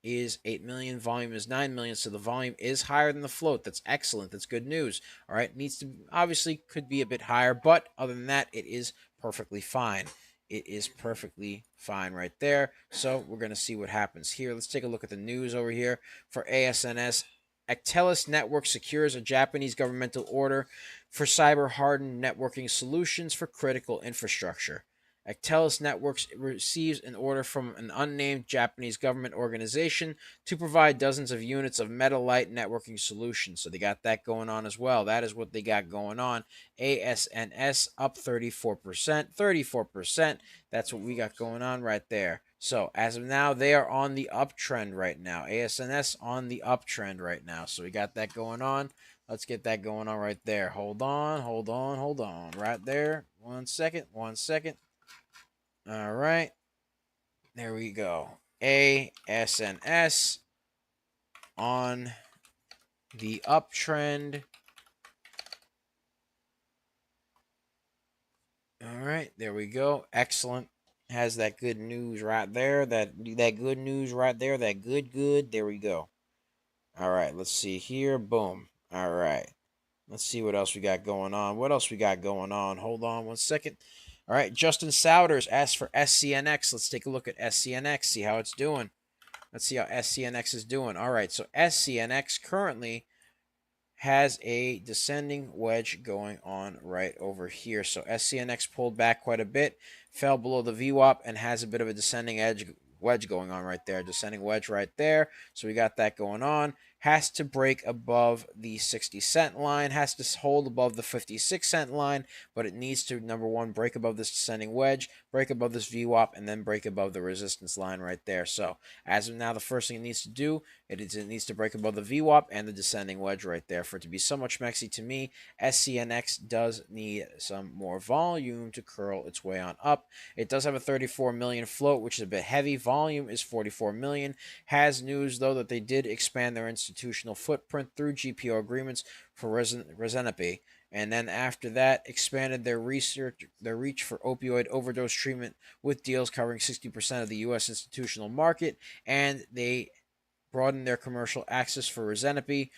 is 8 million, volume is 9 million, so the volume is higher than the float. That's excellent. That's good news. All right, needs to, obviously could be a bit higher, but other than that, it is perfectly fine. It is perfectly fine right there. So we're going to see what happens here. Let's take a look at the news over here for ASNS. Actelis Network secures a Japanese governmental order for cyber-hardened networking solutions for critical infrastructure. Actelis Networks receives an order from an unnamed Japanese government organization to provide dozens of units of Metalite networking solutions. So they got that going on as well. That is what they got going on. ASNS up 34%. 34%. That's what we got going on right there. So as of now, they are on the uptrend right now. ASNS on the uptrend right now. So we got that going on. Let's get that going on right there. Hold on, hold on, hold on. Right there. 1 second, 1 second. All right. There we go. ASNS on the uptrend. All right. There we go. Excellent. Has that good news right there. That good news right there. That good. There we go. All right. Let's see here. Boom. All right. Let's see what else we got going on. What else we got going on? Hold on 1 second. All right, Justin Souders asked for SCNX. Let's take a look at SCNX, see how it's doing. Let's see how SCNX is doing. All right, so SCNX currently has a descending wedge going on right over here. So SCNX pulled back quite a bit, fell below the VWAP, and has a bit of a descending wedge going on right there. Descending wedge right there. So we got that going on. Has to break above the 60-cent line, has to hold above the 56-cent line, but it needs to, number one, break above this descending wedge, break above this VWAP, and then break above the resistance line right there. So as of now, the first thing it needs to do, it needs to break above the VWAP and the descending wedge right there. For it to be somewhat schmexy to me, SCNX does need some more volume to curl its way on up. It does have a 34 million float, which is a bit heavy. Volume is 44 million. Has news, though, that they did expand their institutional footprint through GPO agreements for Resenapy, and then after that expanded their reach for opioid overdose treatment with deals covering 60% of the U.S. institutional market, and they broadened their commercial access for Resenapy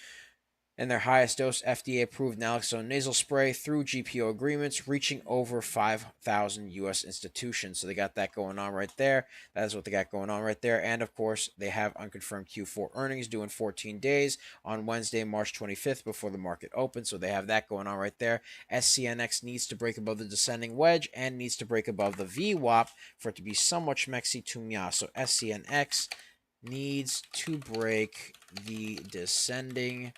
and their highest dose FDA-approved naloxone nasal spray through GPO agreements, reaching over 5,000 U.S. institutions. So they got that going on right there. That is what they got going on right there. And, of course, they have unconfirmed Q4 earnings due in 14 days on Wednesday, March 25th, before the market opens. So they have that going on right there. SCNX needs to break above the descending wedge and needs to break above the VWAP for it to be somewhat schmexy to me. So SCNX needs to break the descending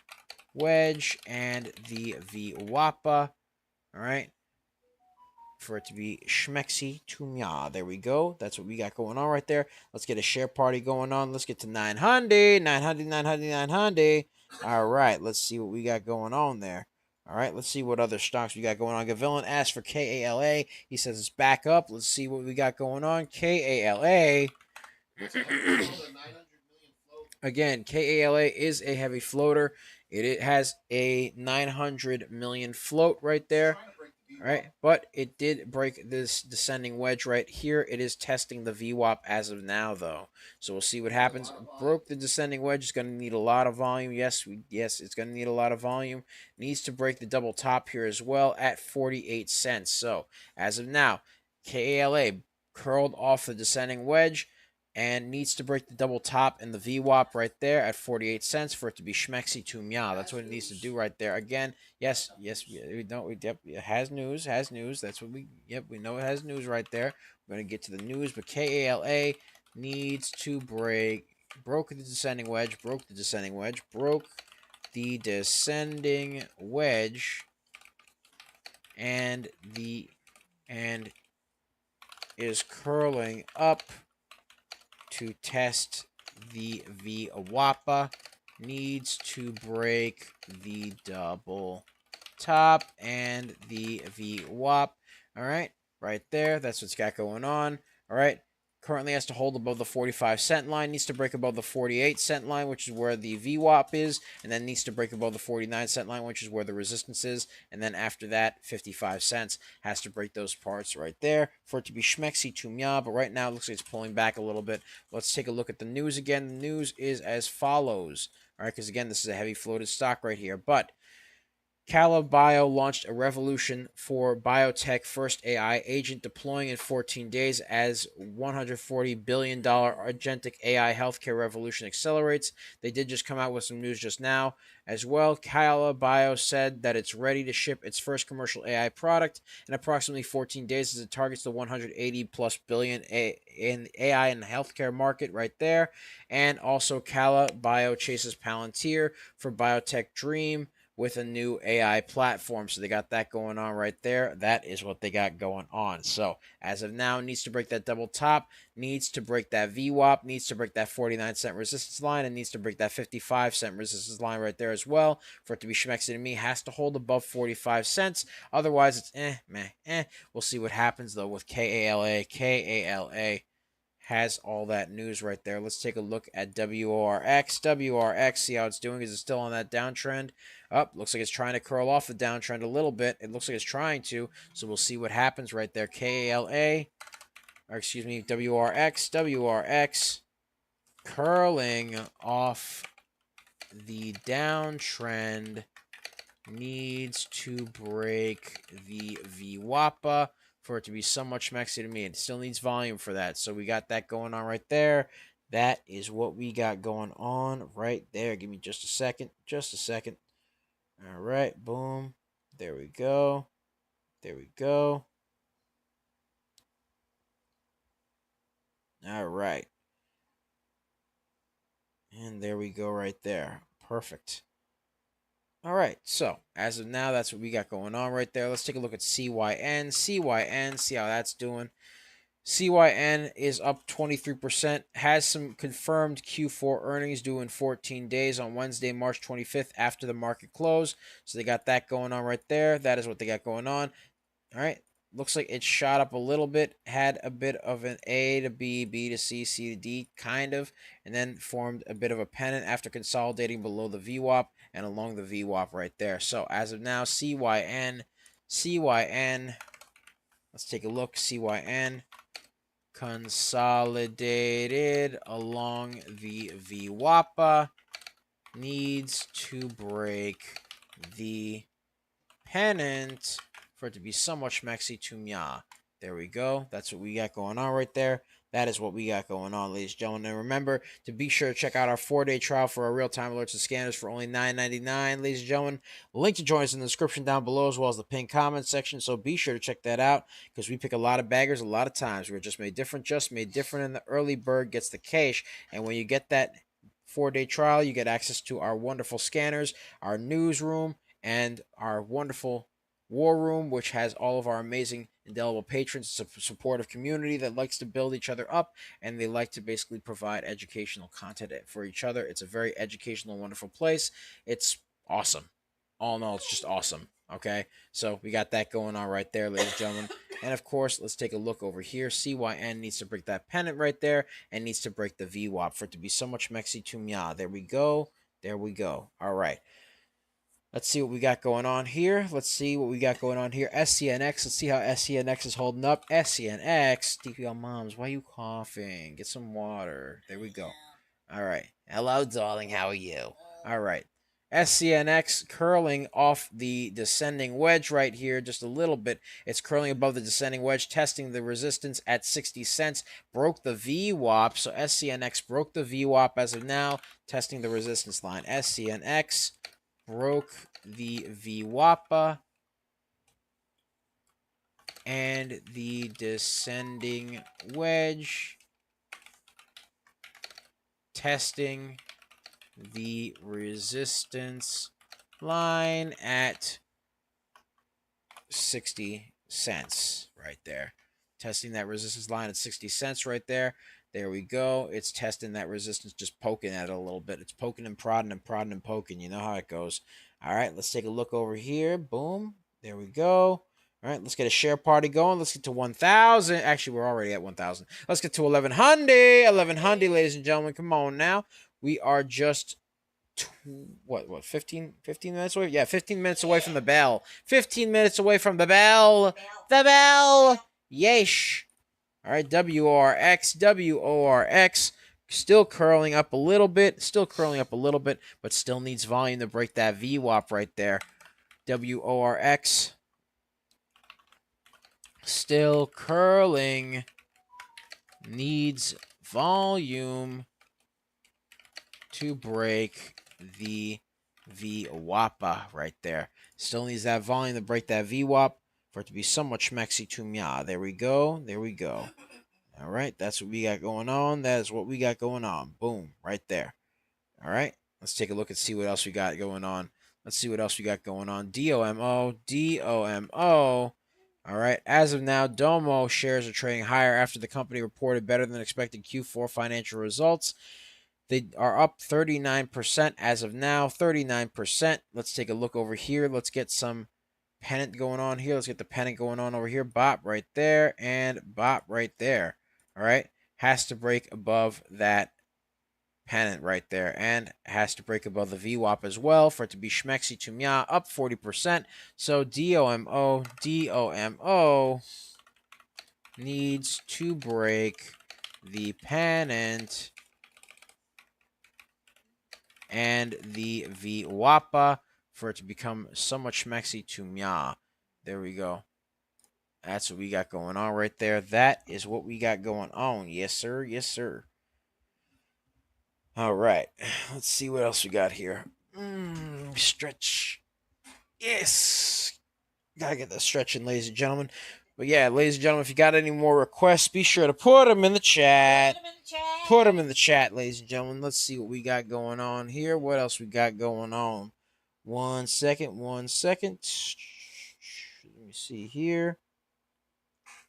wedge and the VWAPA, all right, for it to be schmexy to me. There we go. That's what we got going on right there. Let's get a share party going on. Let's get to 900. All right, let's see what we got going on there. All right, let's see what other stocks we got going on. Gavilan asked for KALA. He says it's back up. Let's see what we got going on. KALA. Again, KALA is a heavy floater. It has a 900 million float right there. All right, but it did break this descending wedge right here. It is testing the VWAP as of now, though. So we'll see what happens. Broke the descending wedge. It's going to need a lot of volume. Yes, it's going to need a lot of volume. Needs to break the double top here as well at 48 cents. So as of now, KALA curled off the descending wedge and needs to break the double top and the VWAP right there at 48 cents for it to be schmexy to meow. That's what it needs to do right there. Again, yes, we know, yep, it has news. That's what we know it has news right there. We're going to get to the news, but KALA needs to broke the descending wedge, broke the descending wedge, and is curling up to test the VWAPA, needs to break the double top and the VWAP. All right, right there. That's what's got going on. All right. Currently has to hold above the 45-cent line, needs to break above the 48-cent line, which is where the VWAP is, and then needs to break above the 49-cent line, which is where the resistance is, and then after that, 55 cents has to break those parts right there for it to be schmexy to mya, but right now it looks like it's pulling back a little bit. Let's take a look at the news again. The news is as follows, all right, because again, this is a heavy floated stock right here, but Cala Bio launched a revolution for biotech first AI agent deploying in 14 days as $140 billion agentic AI healthcare revolution accelerates. They did just come out with some news just now as well. Cala Bio said that it's ready to ship its first commercial AI product in approximately 14 days as it targets the 180 plus billion in AI and healthcare market right there. And also Cala Bio chases Palantir for biotech dream with a new AI platform. So they got that going on right there. That is what they got going on. So as of now, needs to break that double top, needs to break that VWAP, needs to break that 49-cent resistance line, and needs to break that 55-cent resistance line right there as well for it to be schmexy to me. Has to hold above 45 cents. Otherwise, it's meh. We'll see what happens, though, with KALA. KALA has all that news right there. Let's take a look at WRX. WRX, see how it's doing. Is it still on that downtrend? Looks like it's trying to curl off the downtrend a little bit. It looks like it's trying to, so we'll see what happens right there. KALA, or excuse me, WRX curling off the downtrend, needs to break the VWAPA for it to be somewhat schmexy to me. It still needs volume for that. So we got that going on right there. That is what we got going on right there. Give me just a second. Just a second. All right. Boom. There we go. There we go. All right. And there we go right there. Perfect. All right, so as of now, that's what we got going on right there. Let's take a look at CYN. CYN, see how that's doing. CYN is up 23%, has some confirmed Q4 earnings due in 14 days on Wednesday, March 25th after the market close. So they got that going on right there. That is what they got going on. All right. Looks like it shot up a little bit, had a bit of an A to B, B to C, C to D, kind of, and then formed a bit of a pennant after consolidating below the VWAP and along the VWAP right there. So as of now, CYN, let's take a look, CYN, consolidated along the VWAPA, needs to break the pennant for it to be somewhat schmexy to mya. There we go. That's what we got going on right there. That is what we got going on, ladies and gentlemen. And remember to be sure to check out our 4-day trial for our real-time alerts and scanners for only $9.99, ladies and gentlemen. Link to join us in the description down below as well as the pinned comment section. So be sure to check that out because we pick a lot of baggers a lot of times. We're just made different, and the early bird gets the cash. And when you get that 4-day trial, you get access to our wonderful scanners, our newsroom, and our wonderful War Room, which has all of our amazing indelible patrons. It's a supportive community that likes to build each other up, and they like to basically provide educational content for each other. It's a very educational, wonderful place. It's awesome. All in all, it's just awesome. Okay, so we got that going on right there, ladies and gentlemen. And of course, let's take a look over here. CYN needs to break that pennant right there and needs to break the VWAP for it to be so much mexy to mya. There we go. There we go. All right. Let's see what we got going on here. SGNX. Let's see how SGNX is holding up. SGNX. DPL moms, why are you coughing? Get some water. There we go. All right. Hello, darling. How are you? All right. SGNX curling off the descending wedge right here just a little bit. It's curling above the descending wedge, testing the resistance at 60 cents. Broke the VWAP. So SGNX broke the VWAP as of now, testing the resistance line. SGNX broke the VWAPA and the descending wedge, testing the resistance line at 60 cents right there. Testing that resistance line at 60 cents right there. There we go. It's testing that resistance, just poking at it a little bit. It's poking and prodding and prodding and poking. You know how it goes. All right, let's take a look over here. Boom. There we go. All right, let's get a share party going. Let's get to 1,000. Actually, we're already at 1,000. Let's get to 1,100. 1,100, ladies and gentlemen. Come on now. We are just, what, 15 minutes away? Yeah, 15 minutes away from the bell. 15 minutes away from the bell. The bell. Yeesh. All right, WRX, WORX, still curling up a little bit, but still needs volume to break that VWAP right there. WORX, still curling, needs volume to break the VWAP right there. Still needs that volume to break that VWAP for it to be somewhat schmexy to mya. There we go. There we go. All right, that's what we got going on. That is what we got going on. Boom, right there. All right, let's take a look and see what else we got going on. Let's see what else we got going on. DOMO, DOMO. All right, as of now, DOMO shares are trading higher after the company reported better than expected Q4 financial results. They are up 39% as of now, 39%. Let's take a look over here. Let's get some pennant going on here. Let's get the pennant going on over here. Bop right there and bop right there. All right. Has to break above that pennant right there and has to break above the VWAP as well for it to be schmexy to mya, up 40%. So DOMO, DOMO needs to break the pennant and the VWAP for it to become somewhat schmexy to mya. There we go. That's what we got going on right there. That is what we got going on. Yes, sir. Yes, sir. All right. Let's see what else we got here. Stretch. Yes. Gotta get that stretching, ladies and gentlemen. But yeah, ladies and gentlemen, if you got any more requests, be sure to put them in the chat. Put them in the chat, ladies and gentlemen. Let's see what we got going on here. What else we got going on? 1 second. 1 second. Let me see here.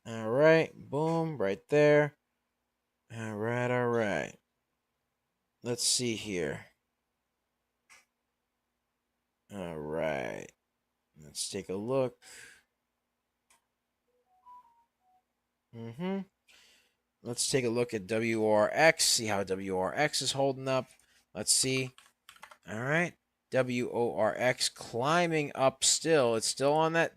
All right. Boom. Right there. All right. All right. Let's see here. All right. Let's take a look. Let's take a look at WRX, see how WRX is holding up. Let's see. All right. WORX climbing up still. It's still on that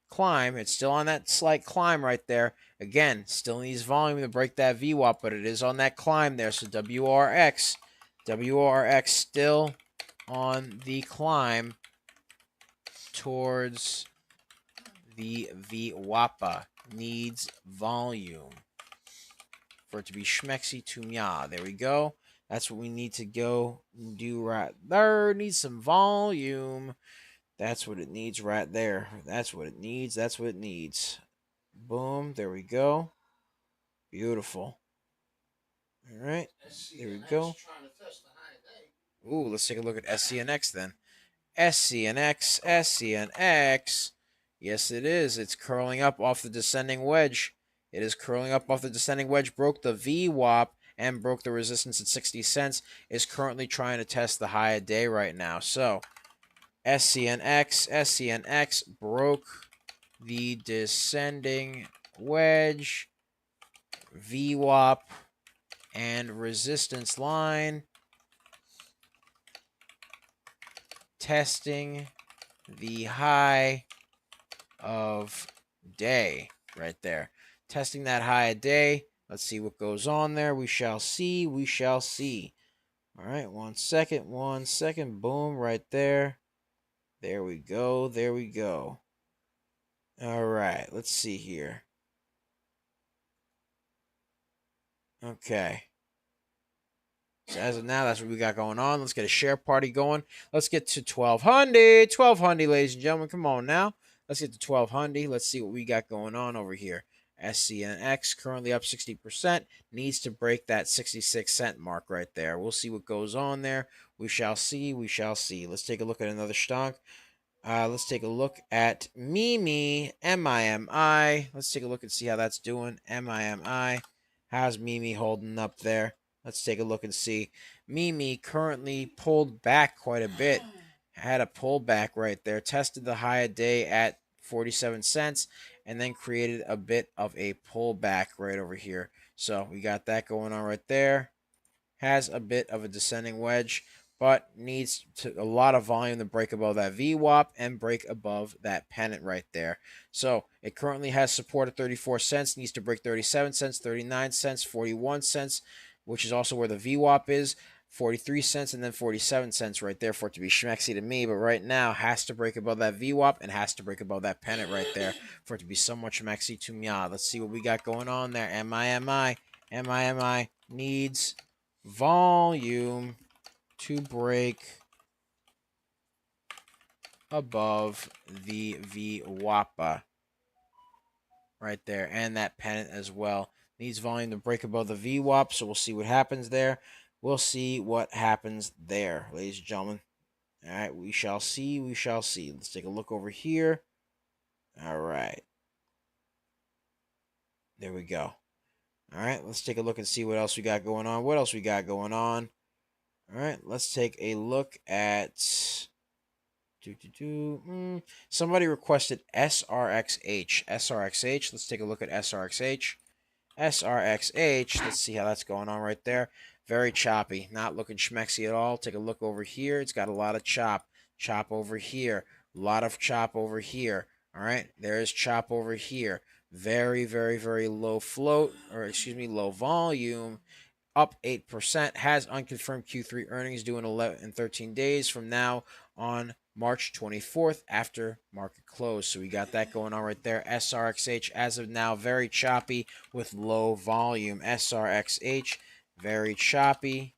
climb. It's still on that slight climb right there. Again, still needs volume to break that VWAP, but it is on that climb there. So WRX still on the climb towards the VWAP. Needs volume for it to be schmexy to mya. There we go. That's what we need to go do right there. Needs some volume. That's what it needs right there. That's what it needs. That's what it needs. Boom. There we go. Beautiful. All right. There we go. Ooh, let's take a look at SCNX then. SCNX, SCNX. Yes, it is. It's curling up off the descending wedge. It is curling up off the descending wedge. Broke the VWAP and broke the resistance at 60 cents. Is currently trying to test the high a day right now. So, SCNX broke the descending wedge, VWAP, and resistance line. Testing the high of day right there. Testing that high a day. Let's see what goes on there. We shall see. We shall see. All right. 1 second. 1 second. Boom. Right there. There we go. There we go. All right. Let's see here. Okay. So as of now, that's what we got going on. Let's get a share party going. Let's get to 1,200. 1,200, ladies and gentlemen. Come on now. Let's get to 1,200. Let's see what we got going on over here. SCNX currently up 60%. Needs to break that 66-cent mark right there. We'll see what goes on there. We shall see. We shall see. Let's take a look at another stock. Let's take a look at MIMI. Let's take a look and see how that's doing. MIMI. How's Mimi holding up there? Let's take a look and see. Mimi currently pulled back quite a bit. Had a pullback right there. Tested the high a day at 47 cents and then created a bit of a pullback right over here. So we got that going on right there. Has a bit of a descending wedge, but needs a lot of volume to break above that VWAP and break above that pennant right there. So it currently has support at 34 cents, needs to break 37 cents, 39 cents, 41 cents, which is also where the VWAP is. 43 cents and then 47 cents right there for it to be schmexy to me. But right now, has to break above that VWAP and has to break above that pennant right there for it to be somewhat schmexy to me. Let's see what we got going on there. MI needs volume to break above the VWAP right there, and that pennant as well. Needs volume to break above the VWAP, so we'll see what happens there. We'll see what happens there, ladies and gentlemen. All right, we shall see. We shall see. Let's take a look over here. All right. There we go. All right, let's take a look and see what else we got going on. What else we got going on? All right, let's take a look at... Somebody requested SRXH. SRXH. Let's take a look at SRXH. SRXH. Let's see how that's going on right there. Very choppy. Not looking schmexy at all. Take a look over here. It's got a lot of chop. Chop over here. A lot of chop over here. All right. There is chop over here. Very, very, very low float. Or excuse me, low volume. Up 8%. Has unconfirmed Q3 earnings due in 11 and 13 days from now on March 24th after market close. So we got that going on right there. SRXH as of now very choppy with low volume. SRXH very choppy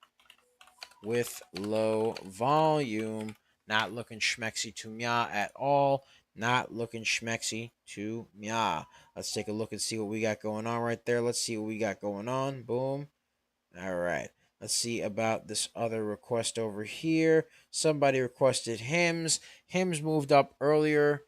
with low volume. Not looking schmexy to mya at all. Not looking schmexy to mya. Let's take a look and see what we got going on right there. Let's see what we got going on. Boom. All right. Let's see about this other request over here. Somebody requested hymns. Hymns moved up earlier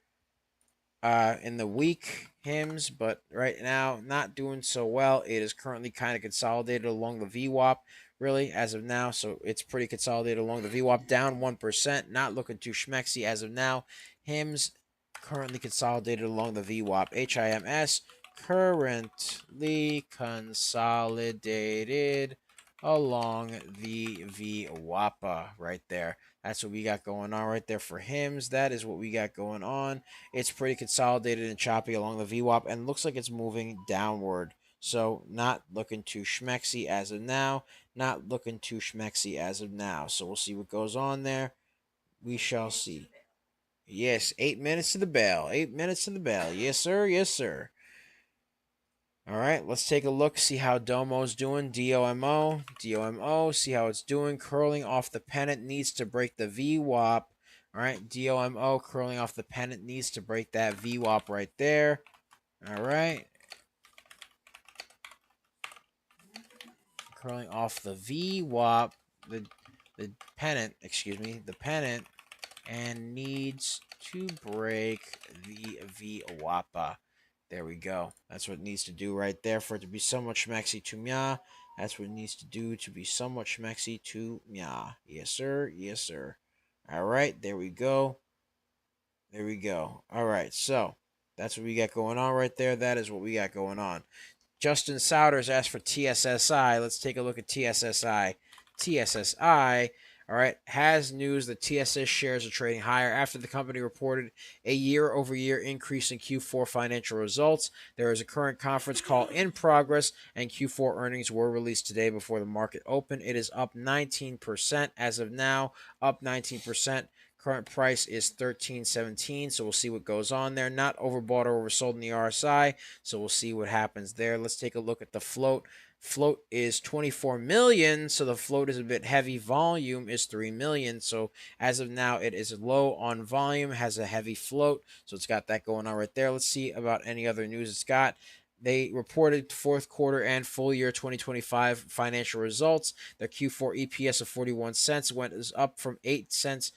in the week, hymns, but right now not doing so well. It is currently kind of consolidated along the VWAP, really, as of now. So it's pretty consolidated along the VWAP, down 1%. Not looking too schmexy as of now. Hymns currently consolidated along the VWAP. HIMS currently consolidated along the VWAP right there. That's what we got going on right there for hymns. That is what we got going on. It's pretty consolidated and choppy along the VWAP and looks like it's moving downward. So not looking too schmexy as of now. Not looking too schmexy as of now. So we'll see what goes on there. We shall see. Yes, 8 minutes to the bell. 8 minutes to the bell. Yes, sir. Yes, sir. All right, let's take a look, see how Domo's doing. DOMO, DOMO, see how it's doing. Curling off the pennant, needs to break the VWAP. All right, DOMO curling off the pennant, needs to break that VWAP right there. All right. Curling off the VWAP, the pennant, excuse me, the pennant, and needs to break the VWAP. There we go. That's what it needs to do right there for it to be somewhat schmexy to mya. That's what it needs to do to be somewhat schmexy to mya. Yes, sir. Yes, sir. All right. There we go. There we go. All right. So that's what we got going on right there. That is what we got going on. Justin Souders asked for TSSI. Let's take a look at TSSI. TSSI. All right, has news that TSS shares are trading higher after the company reported a year-over-year increase in Q4 financial results. There is a current conference call in progress, and Q4 earnings were released today before the market opened. It is up 19% as of now, up 19%. Current price is $13.17, so we'll see what goes on there. Not overbought or oversold in the RSI, so we'll see what happens there. Let's take a look at the float. Float is 24 million, so the float is a bit heavy. Volume is 3 million, so as of now it is low on volume, has a heavy float, so it's got that going on right there. Let's see about any other news it's got. They reported fourth quarter and full year 2025 financial results. Their Q4 EPS of 41 cents is up from 8 cents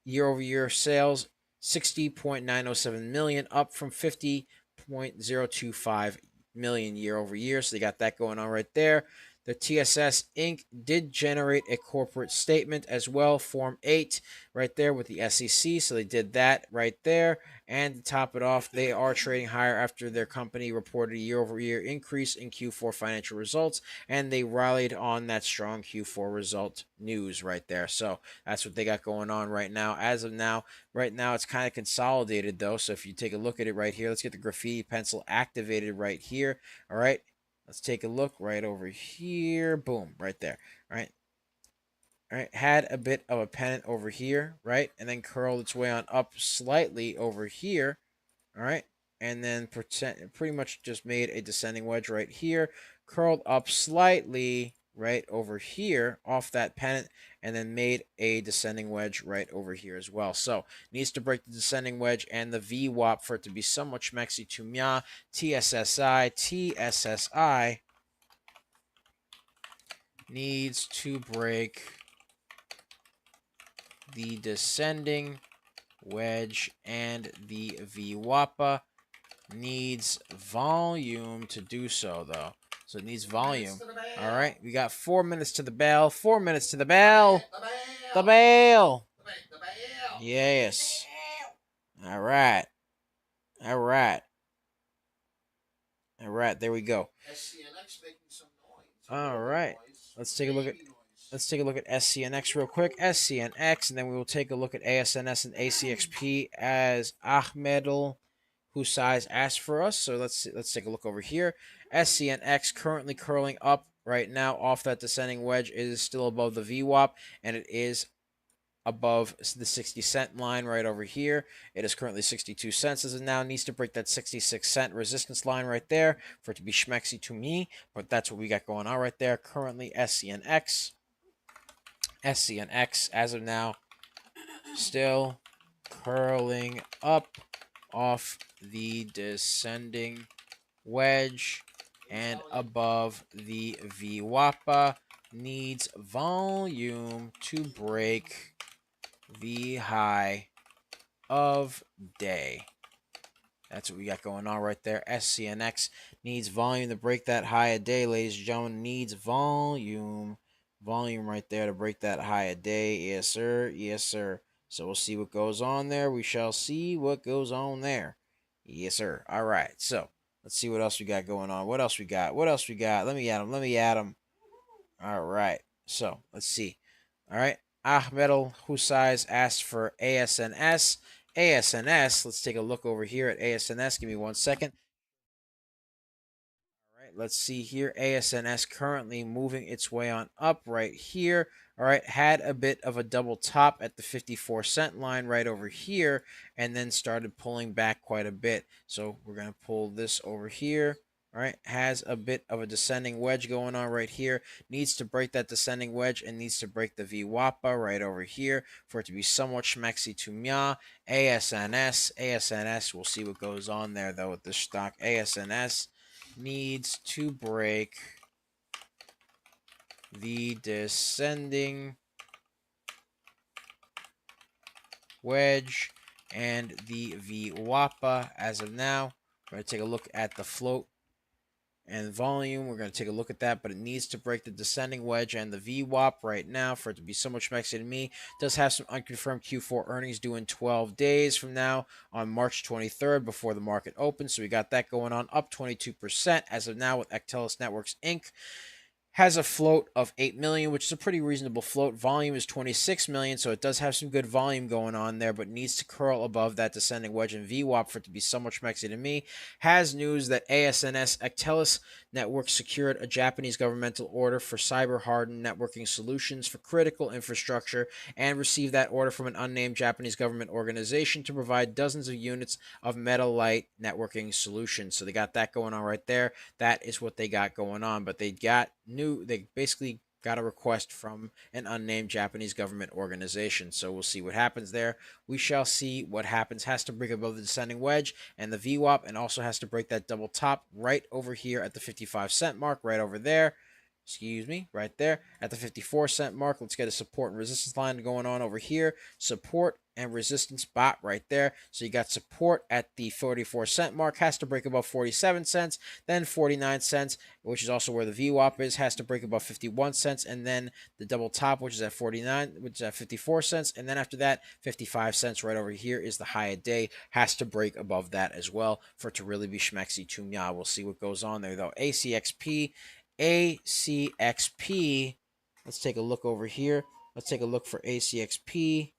year-over-year. Sales 60.907 million, up from 50.025 million year over year. So they got that going on right there. The TSS Inc. did generate a corporate statement as well, Form 8, right there with the SEC. So they did that right there. And to top it off, they are trading higher after their company reported a year-over-year increase in Q4 financial results, and they rallied on that strong Q4 result news right there. So that's what they got going on right now. As of now, right now it's kind of consolidated though. So if you take a look at it right here, let's get the graffiti pencil activated right here. All right. Let's take a look right over here. Boom, right there. All right. All right. Had a bit of a pennant over here, right? And then curled its way on up slightly over here. All right. And then pretty much just made a descending wedge right here. Curled up slightly right over here off that pennant, and then made a descending wedge right over here as well. So needs to break the descending wedge and the VWAP for it to be somewhat schmexy to mya. TSSI needs to break the descending wedge, and the VWAPA needs volume to do so, though. So it needs volume. All right, we got 4 minutes to the bell. 4 minutes to the bell. The bell. Yes. All right. All right. All right. There we go. SCNX making some noise. All right. Let's take a look at SCNX real quick. SCNX, and then we will take a look at ASNS and ACXP as Ahmedul Husai's asked for us. So let's take a look over here. SCNX currently curling up right now off that descending wedge. It is still above the VWAP, and it is above the 60-cent line right over here. It is currently 62 cents as it now needs to break that 66-cent resistance line right there for it to be schmexy to me. But that's what we got going on right there. Currently SCNX as of now still curling up off the descending wedge and above the VWAPA. Needs volume to break the high of day. That's what we got going on right there. SCNX needs volume to break that high of day, ladies and gentlemen. Needs volume. Volume right there to break that high of day. Yes, sir. Yes, sir. So we'll see what goes on there. We shall see what goes on there. Yes, sir. All right. So let's see what else we got going on. What else we got? What else we got? Let me add them. All right. So let's see. All right. Ahmedul Husai's asked for ASNS. ASNS. Let's take a look over here at ASNS. Give me 1 second. All right. Let's see here. ASNS currently moving its way on up right here. All right. Had a bit of a double top at the 54-cent line right over here, and then started pulling back quite a bit. So we're going to pull this over here. All right, has a bit of a descending wedge going on right here. Needs to break that descending wedge and needs to break the VWAPA right over here for it to be somewhat schmexy to mya. ASNS, we'll see what goes on there though with this stock. ASNS needs to break the descending wedge and the VWAPA as of now. We're going to take a look at the float and volume. We're going to take a look at that, but it needs to break the descending wedge and the VWAP right now for it to be so much schmexy to me. It does have some unconfirmed Q4 earnings due in 12 days from now on March 23rd before the market opens. So we got that going on, up 22% as of now with Actelis Networks Inc. Has a float of 8 million, which is a pretty reasonable float. Volume is 26 million, so it does have some good volume going on there, but needs to curl above that descending wedge and VWAP for it to be somewhat schmexy to me. Has news that ASNS Actelis Networks secured a Japanese governmental order for cyber-hardened networking solutions for critical infrastructure and received that order from an unnamed Japanese government organization to provide dozens of units of metal light networking solutions. So they got that going on right there. That is what they got going on, but they basically got a request from an unnamed Japanese government organization. So we'll see what happens there. We shall see what happens. Has to break above the descending wedge and the VWAP, and also has to break that double top right over here at the 55-cent mark, right over there. Excuse me, right there at the 54-cent mark. Let's get a support and resistance line going on over here. Support and resistance spot right there. So you got support at the 44-cent mark, has to break above 47 cents, then 49 cents, which is also where the VWAP is, has to break above 51 cents, and then the double top, which is at 49, which is at 54 cents, and then after that, 55 cents right over here is the high of day, has to break above that as well for it to really be schmexy to me. We'll see what goes on there though. ACXP. Let's take a look over here. Let's take a look for ACXP.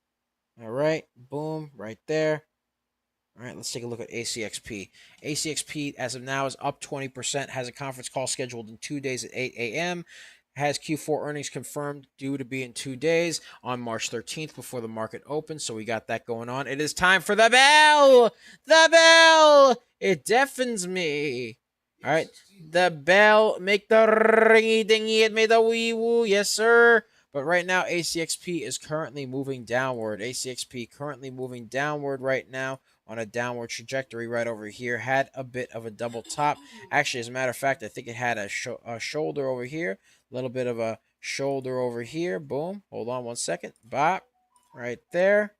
All right, boom, right there. All right, let's take a look at ACXP. ACXP, as of now, is up 20%, has a conference call scheduled in 2 days at 8 a.m., has Q4 earnings confirmed due to be in 2 days on March 13th before the market opens. So we got that going on. It is time for the bell. The bell. It deafens me. All right. The bell. Make the ringy dingy. It made the wee woo. Yes, sir. But right now, ACXP is currently moving downward. ACXP currently moving downward right now on a downward trajectory right over here. Had a bit of a double top. Actually, as a matter of fact, I think it had a shoulder over here. A little bit of a shoulder over here. Boom. Hold on 1 second. Bop. Right there.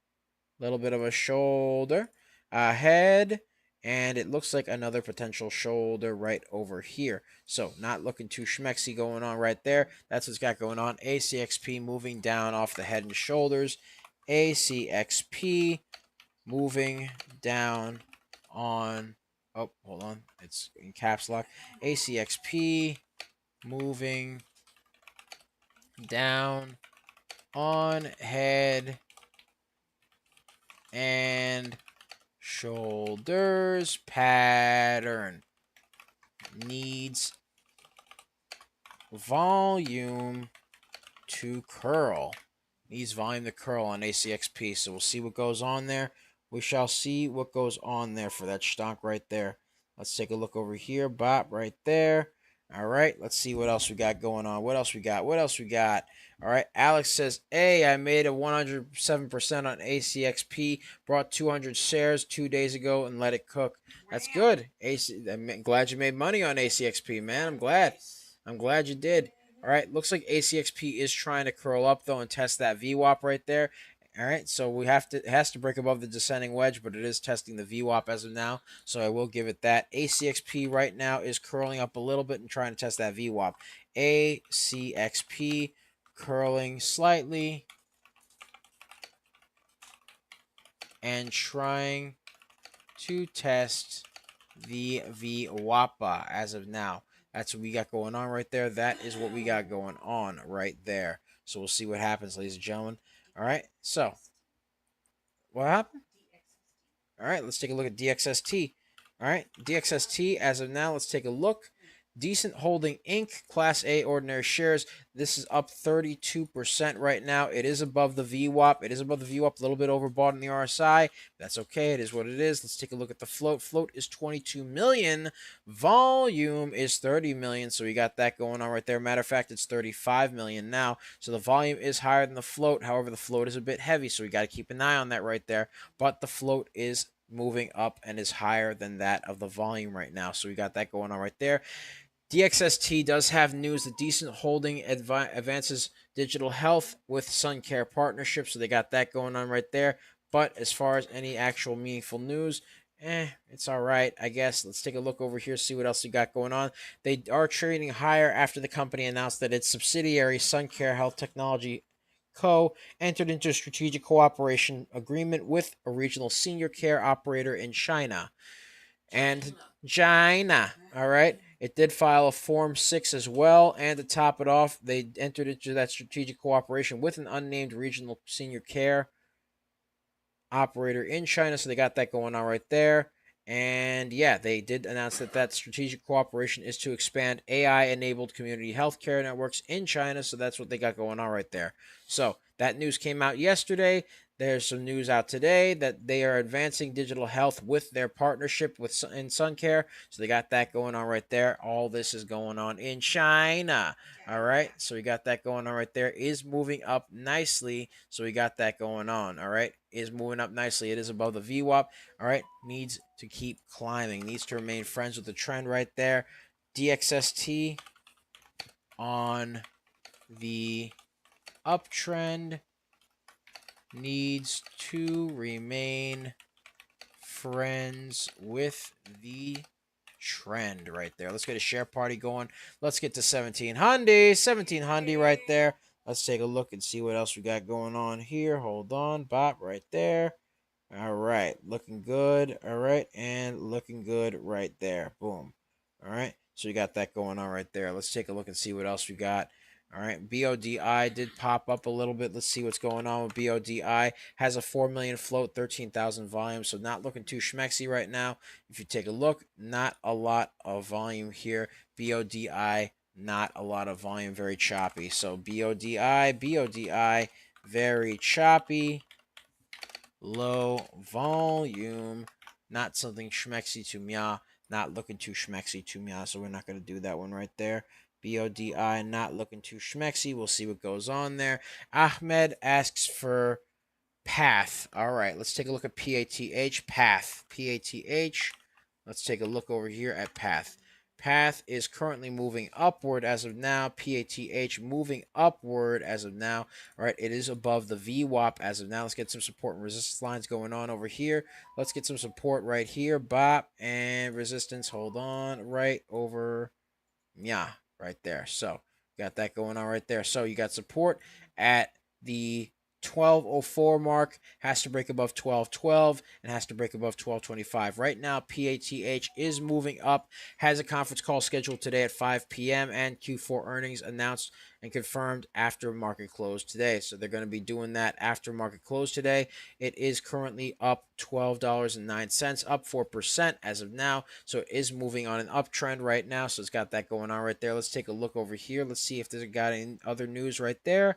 A little bit of a shoulder. Head. And it looks like another potential shoulder right over here. So not looking too schmexy going on right there. That's what's got going on. ACXP moving down off the head and shoulders. ACXP moving down on... Oh, hold on. It's in caps lock. ACXP moving down on head and shoulders pattern. Needs volume to curl. Needs volume to curl on ACXP. So we'll see what goes on there. We shall see what goes on there for that stonk right there. Let's take a look over here. Bop right there. All right, let's see what else we got going on. What else we got? What else we got? All right, Alex says, hey, I made a 107% on ACXP, brought 200 shares 2 days ago and let it cook. That's good. I'm glad you made money on ACXP, man. I'm glad. I'm glad you did. All right, looks like ACXP is trying to curl up, though, and test that VWAP right there. All right, so it has to break above the descending wedge, but it is testing the VWAP as of now, so I will give it that. ACXP right now is curling up a little bit and trying to test that VWAP. ACXP curling slightly and trying to test the VWAP as of now. That's what we got going on right there. That is what we got going on right there. So we'll see what happens, ladies and gentlemen. All right, so what happened? All right, let's take a look at DXST. All right, DXST as of now, let's take a look. Decent Holding Inc. Class A ordinary shares. This is up 32% right now. It is above the VWAP. It is above the VWAP, a little bit overbought in the RSI. That's okay. It is what it is. Let's take a look at the float. Float is 22 million. Volume is 30 million. So we got that going on right there. Matter of fact, it's 35 million now. So the volume is higher than the float. However, the float is a bit heavy. So we got to keep an eye on that right there. But the float is moving up and is higher than that of the volume right now. So we got that going on right there. DXST does have news that Decent Holding advances digital health with Sun Care partnership, so they got that going on right there. But as far as any actual meaningful news, it's all right, I guess. Let's take a look over here, see what else we got going on. They are trading higher after the company announced that its subsidiary, Sun Care Health Technology Co., entered into a strategic cooperation agreement with a regional senior care operator in China. And China, all right? It did file a Form 6 as well, and to top it off, they entered into that strategic cooperation with an unnamed regional senior care operator in China, so they got that going on right there. And yeah, they did announce that that strategic cooperation is to expand AI-enabled community healthcare networks in China, so that's what they got going on right there. So that news came out yesterday. There's some news out today that they are advancing digital health with their partnership with Sun Care. So they got that going on right there. All this is going on in China. All right. So we got that going on right there. Is moving up nicely. So we got that going on. All right. Is moving up nicely. It is above the VWAP. All right. Needs to keep climbing. Needs to remain friends with the trend right there. DXST on the uptrend, needs to remain friends with the trend right there. Let's get a share party going. Let's get to 1700. 1700 right there. Let's take a look and see what else we got going on here. Hold on. Bop right there. All right. Looking good. All right. And looking good right there. Boom. All right. So we got that going on right there. Let's take a look and see what else we got. All right, BODI did pop up a little bit. Let's see what's going on with BODI. Has a 4 million float, 13,000 volume, so not looking too schmexy right now. If you take a look, not a lot of volume here. BODI, not a lot of volume, very choppy. So BODI, very choppy, low volume, not something schmexy to meow. Not looking too schmexy to meow, so we're not going to do that one right there. BODI, not looking too schmexy. We'll see what goes on there. Ahmed asks for path. All right, let's take a look at PATH. Path. PATH. Let's take a look over here at path. Path is currently moving upward as of now. PATH moving upward as of now. All right, it is above the VWAP as of now. Let's get some support and resistance lines going on over here. Let's get some support right here. Bop and resistance. Hold on. Right over. Yeah, right there. So got that going on right there. So you got support at the 1204 mark, has to break above 1212 and has to break above 1225. Right now, PATH is moving up, has a conference call scheduled today at 5 p.m. and Q4 earnings announced and confirmed after market close today. So they're going to be doing that after market close today. It is currently up $12.09, up 4% as of now. So it is moving on an uptrend right now. So it's got that going on right there. Let's take a look over here. Let's see if there's got any other news right there.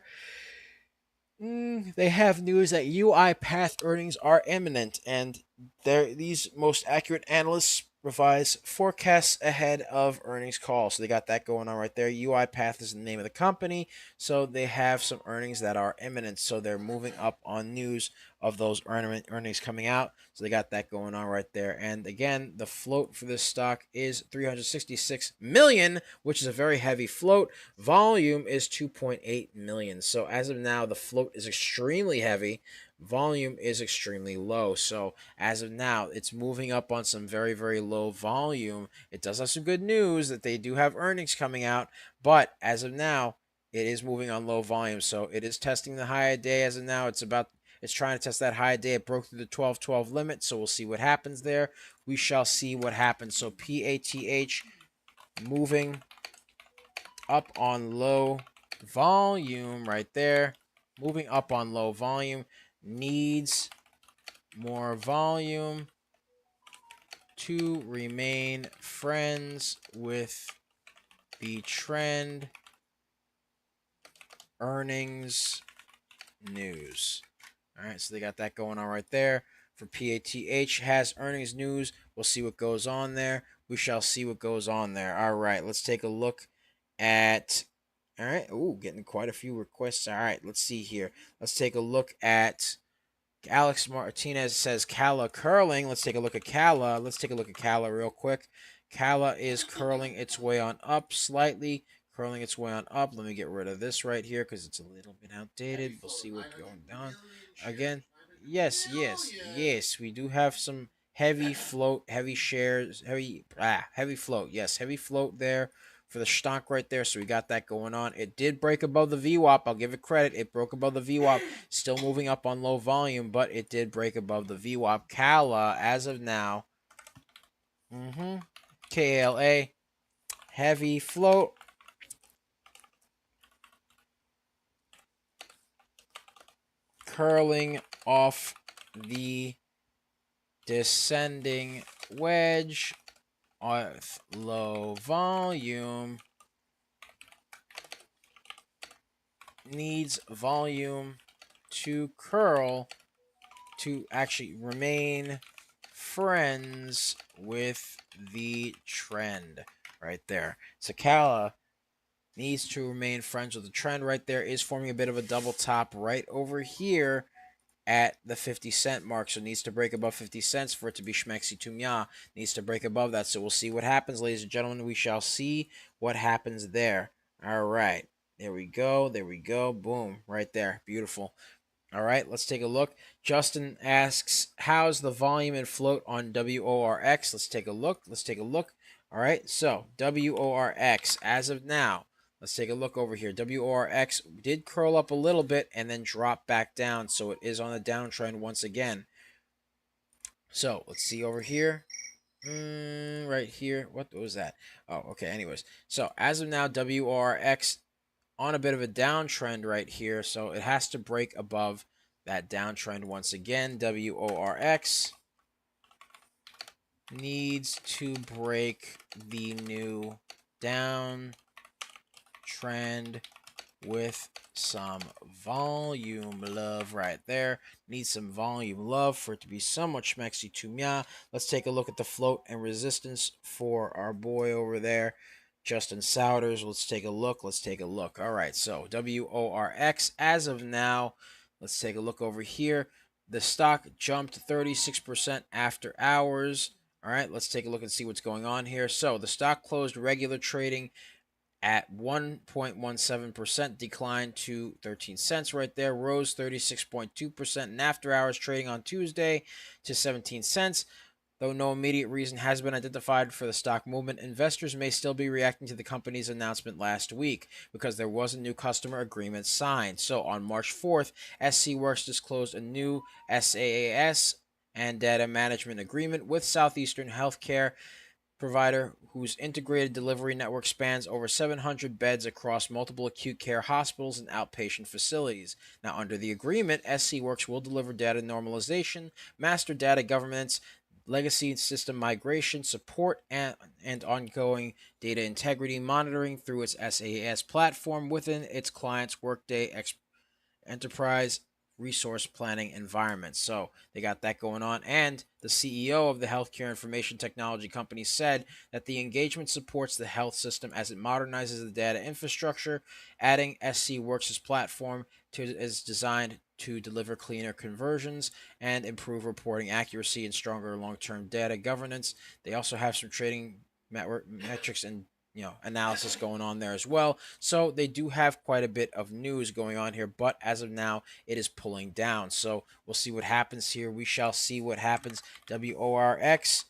They have news that UiPath earnings are imminent, and these most accurate analysts revise forecasts ahead of earnings calls. So they got that going on right there. UiPath is the name of the company, so they have some earnings that are imminent. So they're moving up on news of those earnings coming out. So they got that going on right there. And again, the float for this stock is 366 million, which is a very heavy float. Volume is 2.8 million. So as of now, the float is extremely heavy. Volume is extremely low. So as of now, it's moving up on some very, very low volume. It does have some good news that they do have earnings coming out, but as of now, it is moving on low volume. So it is testing the high day as of now. It's trying to test that high day. It broke through the 1212 limit, so we'll see what happens there. We shall see what happens. So PATH moving up on low volume right there. Moving up on low volume. Needs more volume to remain friends with the trend. Earnings news. All right, so they got that going on right there. For PATH has earnings news. We'll see what goes on there. We shall see what goes on there. All right, let's take a look at. All right, ooh, getting quite a few requests. All right, let's see here. Let's take a look at. Alex Martinez says Kala curling. Let's take a look at Kala. Let's take a look at Kala real quick. Kala is curling its way on up slightly. Curling its way on up. Let me get rid of this right here because it's a little bit outdated. We'll see what's going on. Again, yes. We do have some heavy float, heavy shares, heavy float. Yes, heavy float there for the stock right there. So we got that going on. It did break above the VWAP. I'll give it credit. It broke above the VWAP. Still moving up on low volume, but it did break above the VWAP. Kala, as of now, KLA, heavy float. Curling off the descending wedge with low volume. Needs volume to curl to actually remain friends with the trend right there. So Kala needs to remain friends with the trend right there. Is forming a bit of a double top right over here at the 50-cent mark. So needs to break above 50 cents for it to be schmexy to mya. Needs to break above that. So we'll see what happens, ladies and gentlemen. We shall see what happens there. All right. There we go. There we go. Boom. Right there. Beautiful. All right, let's take a look. Justin asks, how's the volume and float on WORX? Let's take a look. Let's take a look. All right, so WORX, as of now, let's take a look over here. WORX did curl up a little bit and then drop back down, so it is on a downtrend once again. So let's see over here. Right here. What was that? Oh, okay. Anyways, so as of now, WORX on a bit of a downtrend right here, so it has to break above that downtrend once again. WORX needs to break the new downtrend with some volume love right there. Needs some volume love for it to be somewhat schmexy to mya. Let's take a look at the float and resistance for our boy over there, Justin Souders. Let's take a look. Let's take a look. All right, so WORX as of now, let's take a look over here. The stock jumped 36% after hours. All right, let's take a look and see what's going on here. So the stock closed regular trading at 1.17%, decline to 13 cents right there, rose 36.2% in after hours trading on Tuesday to 17 cents. Though no immediate reason has been identified for the stock movement, investors may still be reacting to the company's announcement last week because there was a new customer agreement signed. So on March 4th, SC Works disclosed a new SaaS and data management agreement with Southeastern Healthcare provider whose integrated delivery network spans over 700 beds across multiple acute care hospitals and outpatient facilities. Now, under the agreement, SC Works will deliver data normalization, master data governance, legacy system migration, support, and ongoing data integrity monitoring through its SaaS platform within its client's Workday enterprise resource planning environment. So they got that going on. And the CEO of the healthcare information technology company said that the engagement supports the health system as it modernizes the data infrastructure, adding SC Works' platform is designed to deliver cleaner conversions and improve reporting accuracy and stronger long-term data governance. They also have some trading network metrics and analysis going on there as well. So they do have quite a bit of news going on here, but as of now, it is pulling down. So we'll see what happens here. We shall see what happens. WORX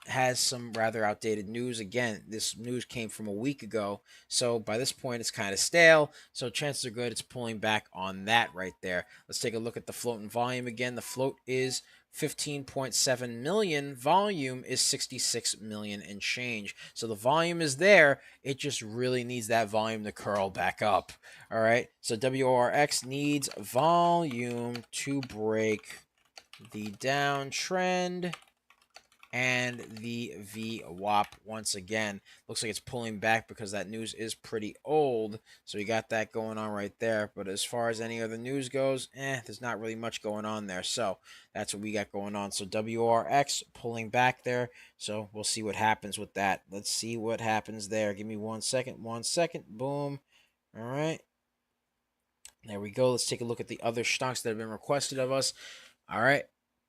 has some rather outdated news. Again, this news came from a week ago, so by this point it's kind of stale, so chances are good it's pulling back on that right there. Let's take a look at the float and volume again. The float is 15.7 million, volume is 66 million and change. So the volume is there, it just really needs that volume to curl back up. All right, so WORX needs volume to break the downtrend and the VWAP once again. Looks like it's pulling back because that news is pretty old. So you got that going on right there. But as far as any other news goes, there's not really much going on there. So that's what we got going on. So WRX pulling back there. So we'll see what happens with that. Let's see what happens there. Give me 1 second. 1 second. Boom. All right. There we go. Let's take a look at the other stocks that have been requested of us. All right.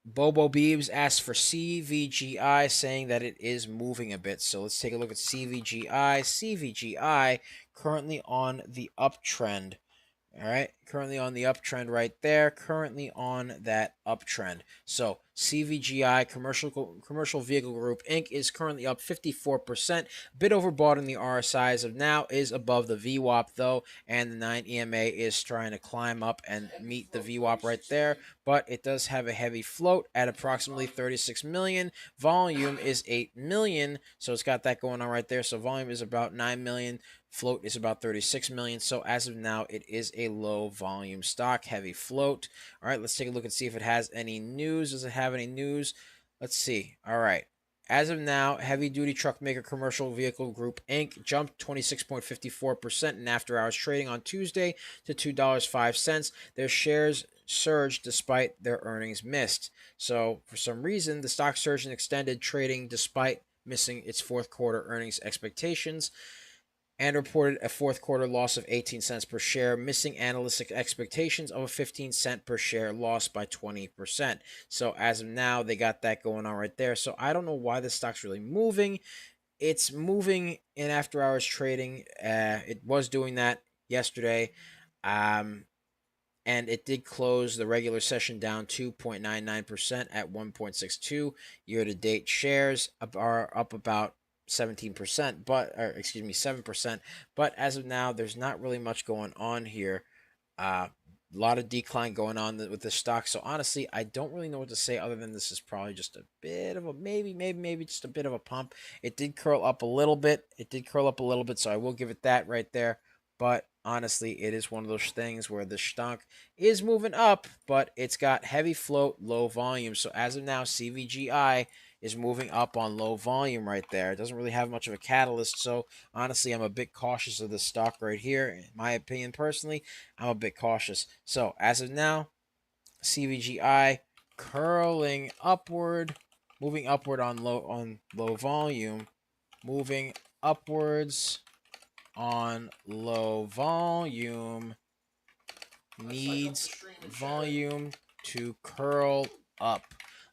Bobo Beebs asked for CVGI, saying that it is moving a bit. So let's take a look at CVGI. CVGI currently on the uptrend. All right, currently on the uptrend right there. Currently on that uptrend. So CVGI, Commercial Vehicle Group Inc. is currently up 54%. A bit overbought in the RSI as of now. Is above the VWAP though, and the 9 EMA is trying to climb up and meet the VWAP right there. But it does have a heavy float at approximately 36 million. Volume is 8 million, so it's got that going on right there. So volume is about 9 million. Float is about 36 million. So as of now, it is a low volume stock, heavy float. All right, let's take a look and see if it has any news. Does it have any news? Let's see. All right. As of now, heavy duty truck maker Commercial Vehicle Group Inc. jumped 26.54% in after hours trading on Tuesday to $2.05. Their shares surged despite their earnings missed. So for some reason, the stock surged and extended trading despite missing its fourth quarter earnings expectations, and reported a fourth quarter loss of 18 cents per share, missing analyst expectations of a 15-cent per share loss by 20%. So as of now, they got that going on right there. So I don't know why the stock's really moving. it's moving in after hours trading. It was doing that yesterday. Um, and it did close the regular session down 2.99% at 1.62. Year to date shares are up about 17%, but, or excuse me, 7%. But as of now, there's not really much going on here. A lot of decline going on with the stock. So honestly, I don't really know what to say other than this is probably just a bit of a maybe just a bit of a pump. It did curl up a little bit. So I will give it that right there. But honestly, it is one of those things where the stock is moving up, but it's got heavy float, low volume. So as of now, CVGI is moving up on low volume right there. It doesn't really have much of a catalyst. So honestly, I'm a bit cautious of the stock right here. In my opinion, personally, I'm a bit cautious. So as of now, CVGI curling upward, moving upward on low volume, moving upwards on low volume, needs volume to curl up.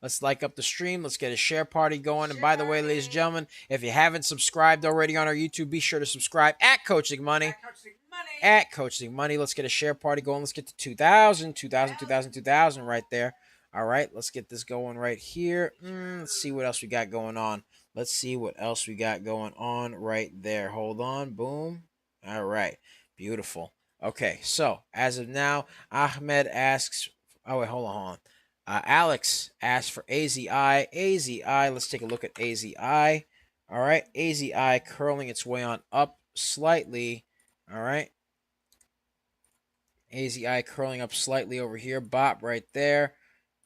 Let's like up the stream. Let's get a share party going. And by the way, ladies and gentlemen, if you haven't subscribed already on our YouTube, be sure to subscribe at Coaching Money. At Coaching Money. Let's get a share party going. Let's get to 2,000 right there. All right, let's get this going right here. Let's see what else we got going on. Right there. Hold on. Boom. All right. Beautiful. Okay, so as of now, Ahmed asks. Oh wait, hold on. Alex asked for AZI. AZI. Let's take a look at AZI. All right, AZI curling its way on up slightly. All right, AZI curling up slightly over here. Bop right there.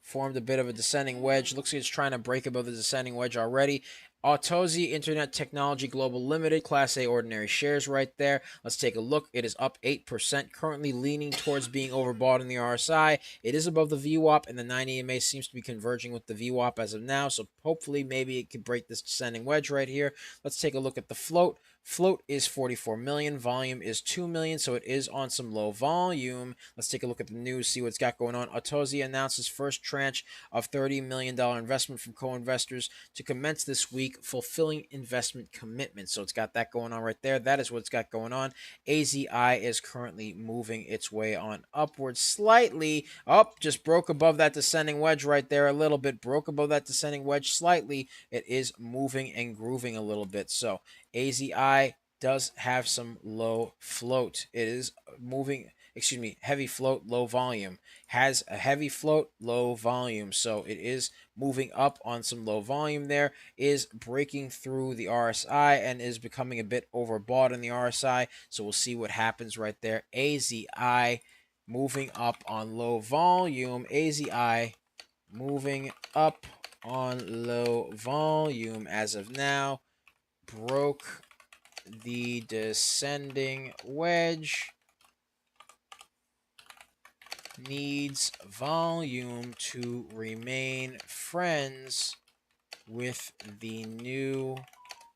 Formed a bit of a descending wedge. Looks like it's trying to break above the descending wedge already. Autozi Internet Technology Global Limited, Class A ordinary shares right there. Let's take a look. It is up 8%, currently leaning towards being overbought in the RSI. It is above the VWAP, and the 90 EMA seems to be converging with the VWAP as of now, so hopefully maybe it could break this descending wedge right here. Let's take a look at the float. Float is 44 million. Volume is 2 million, so it is on some low volume. Let's take a look at the news, see what's got going on. Autozi announces first tranche of $30 million investment from co-investors to commence this week, fulfilling investment commitments. So it's got that going on right there. That is what's got going on. AZI is currently moving its way on upwards slightly. Up, just broke above that descending wedge right there a little bit. Broke above that descending wedge slightly. It is moving and grooving a little bit. So AZI does have some low float. It is moving, heavy float, low volume. Has a heavy float, low volume. So it is moving up on some low volume there, is breaking through the RSI and is becoming a bit overbought in the RSI. So we'll see what happens right there. AZI moving up on low volume. AZI moving up on low volume as of now. Broke the descending wedge, needs volume to remain friends with the new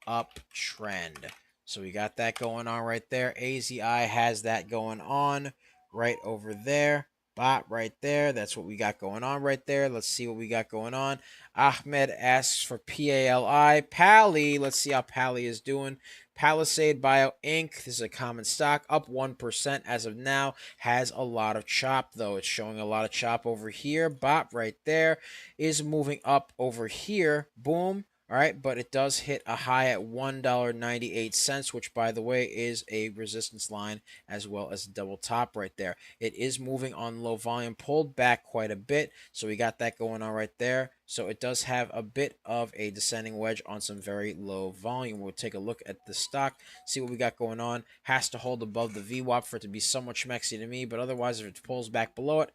uptrend. So we got that going on right there. AZI has that going on right over there. Bot right there. That's what we got going on right there. Let's see what we got going on. Ahmed asks for PALI. Pally. Let's see how Pally is doing. Palisade Bio Inc. This is a common stock, up 1% as of now. Has a lot of chop, though. It's showing a lot of chop over here. Bot right there is moving up over here. Boom. All right, but it does hit a high at $1.98, which, by the way, is a resistance line as well as a double top right there. It is moving on low volume, pulled back quite a bit, so we got that going on right there. So it does have a bit of a descending wedge on some very low volume. We'll take a look at the stock, see what we got going on. Has to hold above the VWAP for it to be somewhat schmexy to me, but otherwise, if it pulls back below it,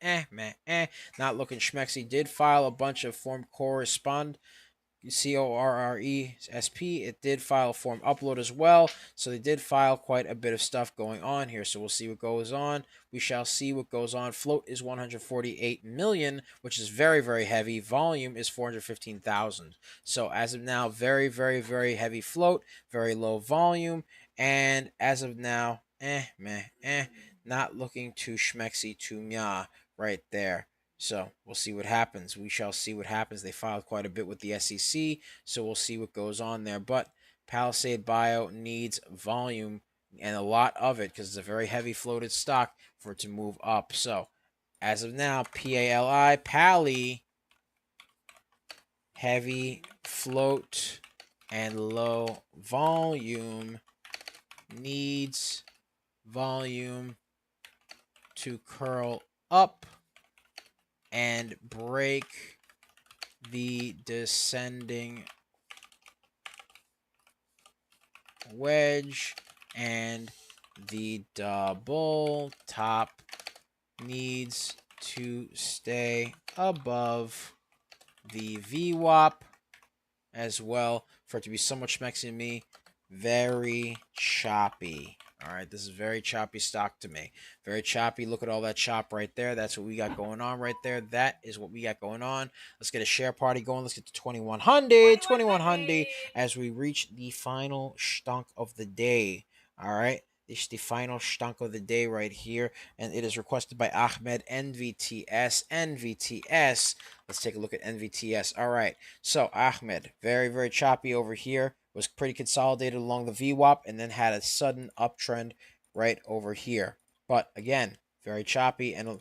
not looking schmexy. Did file a bunch of form correspond. CORRESP, it did file a form upload as well, so they did file quite a bit of stuff going on here, so we'll see what goes on. We shall see what goes on. Float is 148 million, which is very, very heavy. Volume is 415,000. So as of now, very, very, very heavy float, very low volume, and as of now, not looking too schmexy, too meh right there. So we'll see what happens. We shall see what happens. They filed quite a bit with the SEC, so we'll see what goes on there. But Palisade Bio needs volume and a lot of it because it's a very heavy floated stock for it to move up. So as of now, PALI, Pally, heavy float and low volume, needs volume to curl up and break the descending wedge, and the double top needs to stay above the VWAP as well for it to be somewhat schmexy to me. Very choppy. All right, this is very choppy stock to me. Very choppy. Look at all that chop right there. That's what we got going on right there. That is what we got going on. Let's get a share party going. Let's get to 2100. 2100 as we reach the final stunk of the day. All right. This is the final stunk of the day right here. And it is requested by Ahmed, NVTS. NVTS. Let's take a look at NVTS. All right. So, Ahmed, very, very choppy over here. Was pretty consolidated along the VWAP and then had a sudden uptrend right over here. But again, very choppy and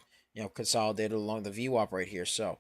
consolidated along the VWAP right here. So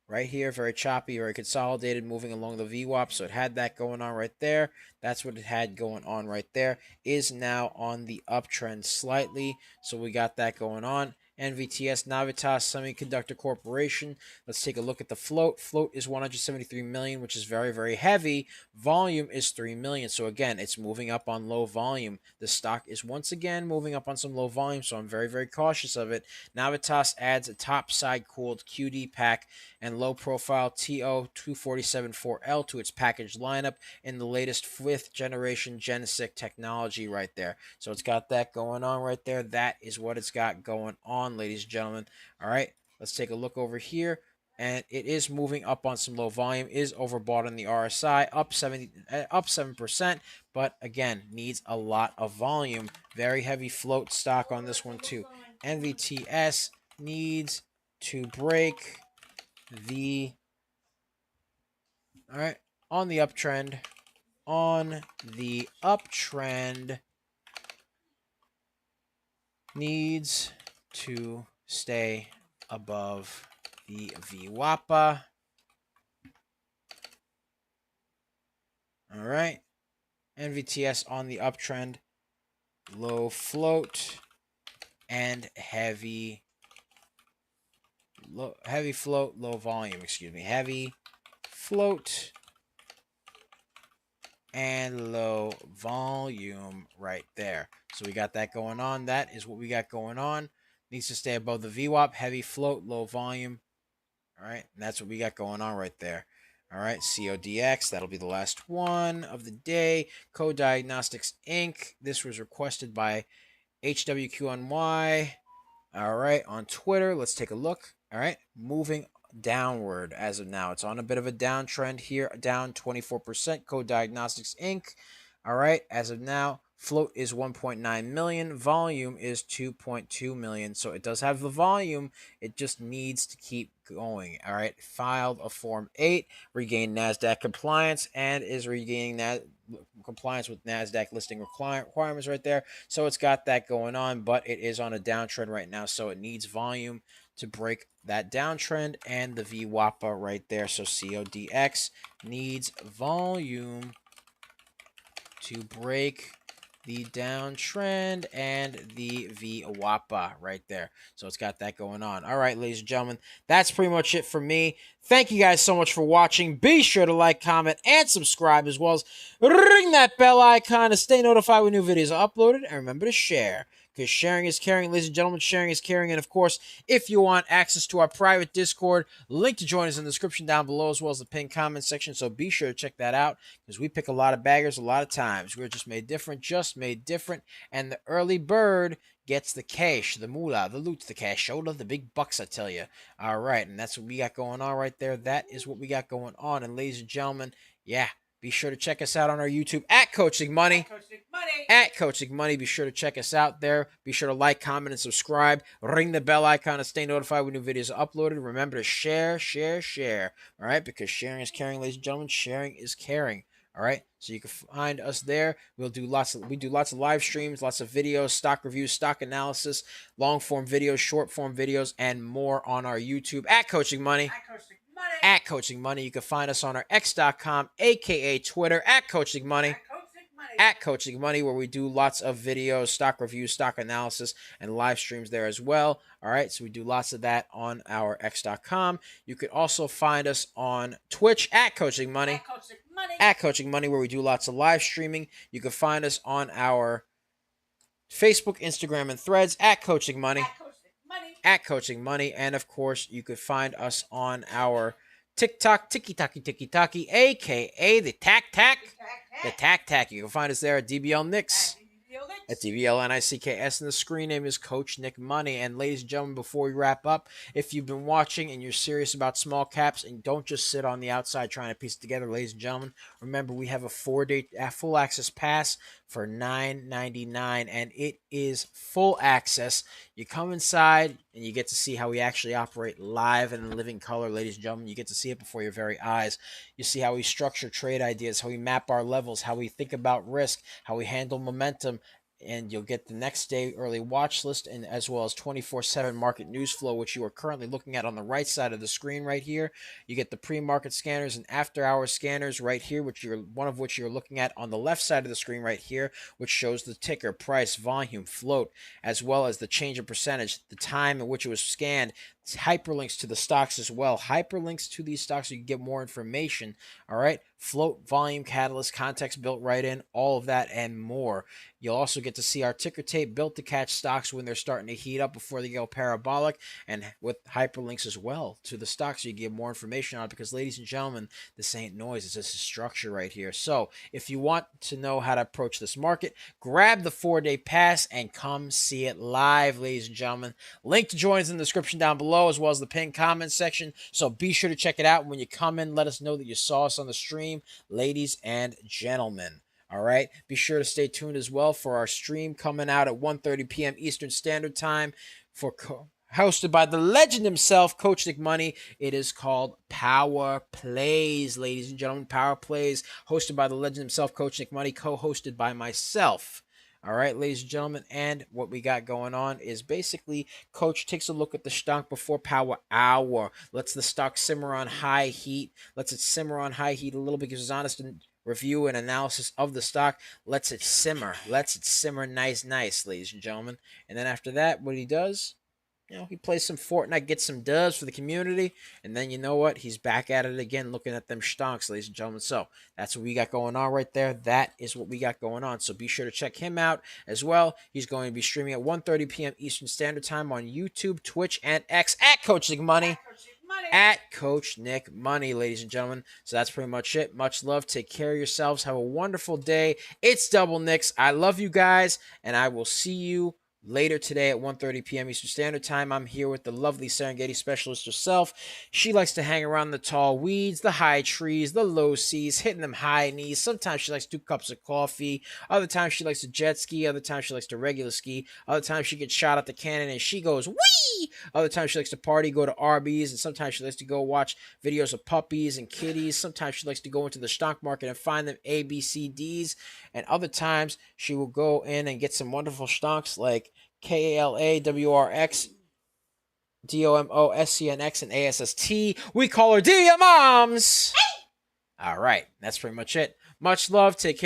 right here, very choppy, very consolidated, moving along the VWAP. So it had that going on right there. That's what it had going on right there. Is now on the uptrend slightly. So we got that going on. NVTS, Navitas Semiconductor Corporation. Let's take a look at the float. Float is 173 million, which is very, very heavy. Volume is 3 million. So again, it's moving up on low volume. The stock is once again moving up on some low volume, so I'm very, very cautious of it. Navitas adds a top side cooled QD pack and low profile TO2474L to its package lineup in the latest 5th generation Gen CYN technology right there. So it's got that going on right there. That is what it's got going on, ladies and gentlemen. All right, let's take a look over here. And it is moving up on some low volume, is overbought on the RSI, up 7%, but again, needs a lot of volume. Very heavy float stock on this one too. NVTS needs to break the, all right, on the uptrend, needs to stay above the VWAPA. All right. NVTS on the uptrend, low float and heavy float, low volume, heavy float and low volume right there. So we got that going on. That is what we got going on. Needs to stay above the VWAP, heavy float, low volume. All right, and that's what we got going on right there. All right, CODX, that'll be the last one of the day. Code Diagnostics Inc. This was requested by HWQNY. All right, on Twitter, let's take a look. All right, moving downward as of now. It's on a bit of a downtrend here, down 24%. Code Diagnostics Inc. All right, as of now, float is 1.9 million. Volume is 2.2 million. So it does have the volume. It just needs to keep going. All right, filed a Form 8, regained NASDAQ compliance, and is regaining that compliance with NASDAQ listing requirements right there. So it's got that going on, but it is on a downtrend right now. So it needs volume to break that downtrend and the VWAPA right there. So CODX needs volume to break the downtrend and the VWAPA right there. So it's got that going on. All right, ladies and gentlemen, that's pretty much it for me. Thank you guys so much for watching. Be sure to like, comment, and subscribe, as well as ring that bell icon to stay notified when new videos are uploaded. And remember to share, because sharing is caring, ladies and gentlemen. Sharing is caring. And of course, if you want access to our private Discord, link to join us in the description down below, as well as the pinned comment section. So be sure to check that out, because we pick a lot of baggers a lot of times. We're just made different, and the early bird gets the cash, the moolah, the loot, the cashola, the big bucks, I tell you. All right, and that's what we got going on right there. That is what we got going on. And ladies and gentlemen, yeah, be sure to check us out on our YouTube at Coaching Money. At Coaching Money. Be sure to check us out there. Be sure to like, comment, and subscribe. Ring the bell icon to stay notified when new videos are uploaded. Remember to share. All right, because sharing is caring, ladies and gentlemen. Sharing is caring. All right, so you can find us there. We do lots of live streams, lots of videos, stock reviews, stock analysis, long form videos, short form videos, and more on our YouTube at Coaching Money. At Coaching Money. You can find us on our X.com, aka Twitter, at Coaching Money. At Coaching Money, where we do lots of videos, stock reviews, stock analysis, and live streams there as well. All right, so we do lots of that on our X.com. You can also find us on Twitch at Coaching Money. At Coaching Money, where we do lots of live streaming. You can find us on our Facebook, Instagram, and Threads at Coaching Money. At Coaching Money. And of course, you could find us on our TikTok, Tiki-Taki, aka the Tac Tac. The Tac Tac. You can find us there at DBL Nicks. At DBL NICKS, and the screen name is Coach Nick Money. And ladies and gentlemen, before we wrap up, if you've been watching and you're serious about small caps and don't just sit on the outside trying to piece it together, ladies and gentlemen, remember we have a 4-day full access pass for $9.99, and it is full access. You come inside and you get to see how we actually operate live and in living color, ladies and gentlemen. You get to see it before your very eyes. You see how we structure trade ideas, how we map our levels, how we think about risk, how we handle momentum. And you'll get the next day early watch list, and as well as 24/7 market news flow, which you are currently looking at on the right side of the screen right here. You get the pre-market scanners and after-hour scanners right here, one of which you're looking at on the left side of the screen right here, which shows the ticker, price, volume, float, as well as the change in percentage, the time in which it was scanned, hyperlinks to the stocks as well. Hyperlinks to these stocks so you can get more information. All right. Float, volume, catalyst, context built right in, all of that and more. You'll also get to see our ticker tape built to catch stocks when they're starting to heat up before they go parabolic, and with hyperlinks as well to the stocks so you get more information on it, because ladies and gentlemen, this ain't noise, it's just a structure right here. So if you want to know how to approach this market, grab the 4-day pass and come see it live, ladies and gentlemen. Link to join is in the description down below, as well as the pinned comment section. So be sure to check it out. When you come in, let us know that you saw us on the stream, ladies and gentlemen. All right. Be sure to stay tuned as well for our stream coming out at 1:30 p.m. Eastern Standard Time, hosted by the legend himself, Coach Nick Money. It is called Power Plays, ladies and gentlemen. Power Plays, hosted by the legend himself, Coach Nick Money, co-hosted by myself. All right, ladies and gentlemen, and what we got going on is basically Coach takes a look at the stock before Power Hour, lets the stock simmer on high heat, lets it simmer on high heat a little bit, gives his honest review and analysis of the stock, lets it simmer nice, ladies and gentlemen. And then after that, what he does, he plays some Fortnite, gets some dubs for the community, and then you know what? He's back at it again, looking at them stonks, ladies and gentlemen. So that's what we got going on right there. That is what we got going on. So be sure to check him out as well. He's going to be streaming at 1:30 p.m. Eastern Standard Time on YouTube, Twitch, and X at Coach Nick Money. At Coach Nick Money, ladies and gentlemen. So that's pretty much it. Much love. Take care of yourselves. Have a wonderful day. It's Double Nicks. I love you guys, and I will see you later today at 1:30 p.m. Eastern Standard Time. I'm here with the lovely Serengeti specialist herself. She likes to hang around the tall weeds, the high trees, the low seas, hitting them high knees. Sometimes she likes 2 cups of coffee. Other times she likes to jet ski. Other times she likes to regular ski. Other times she gets shot at the cannon and she goes, whee! Other times she likes to party, go to Arby's. And sometimes she likes to go watch videos of puppies and kitties. Sometimes she likes to go into the stock market and find them ABCDs. And other times she will go in and get some wonderful stocks like KALAWRX, DOMO SCN CYN ASST. We call her Dia Moms. All right, that's pretty much it. Much love. Take care.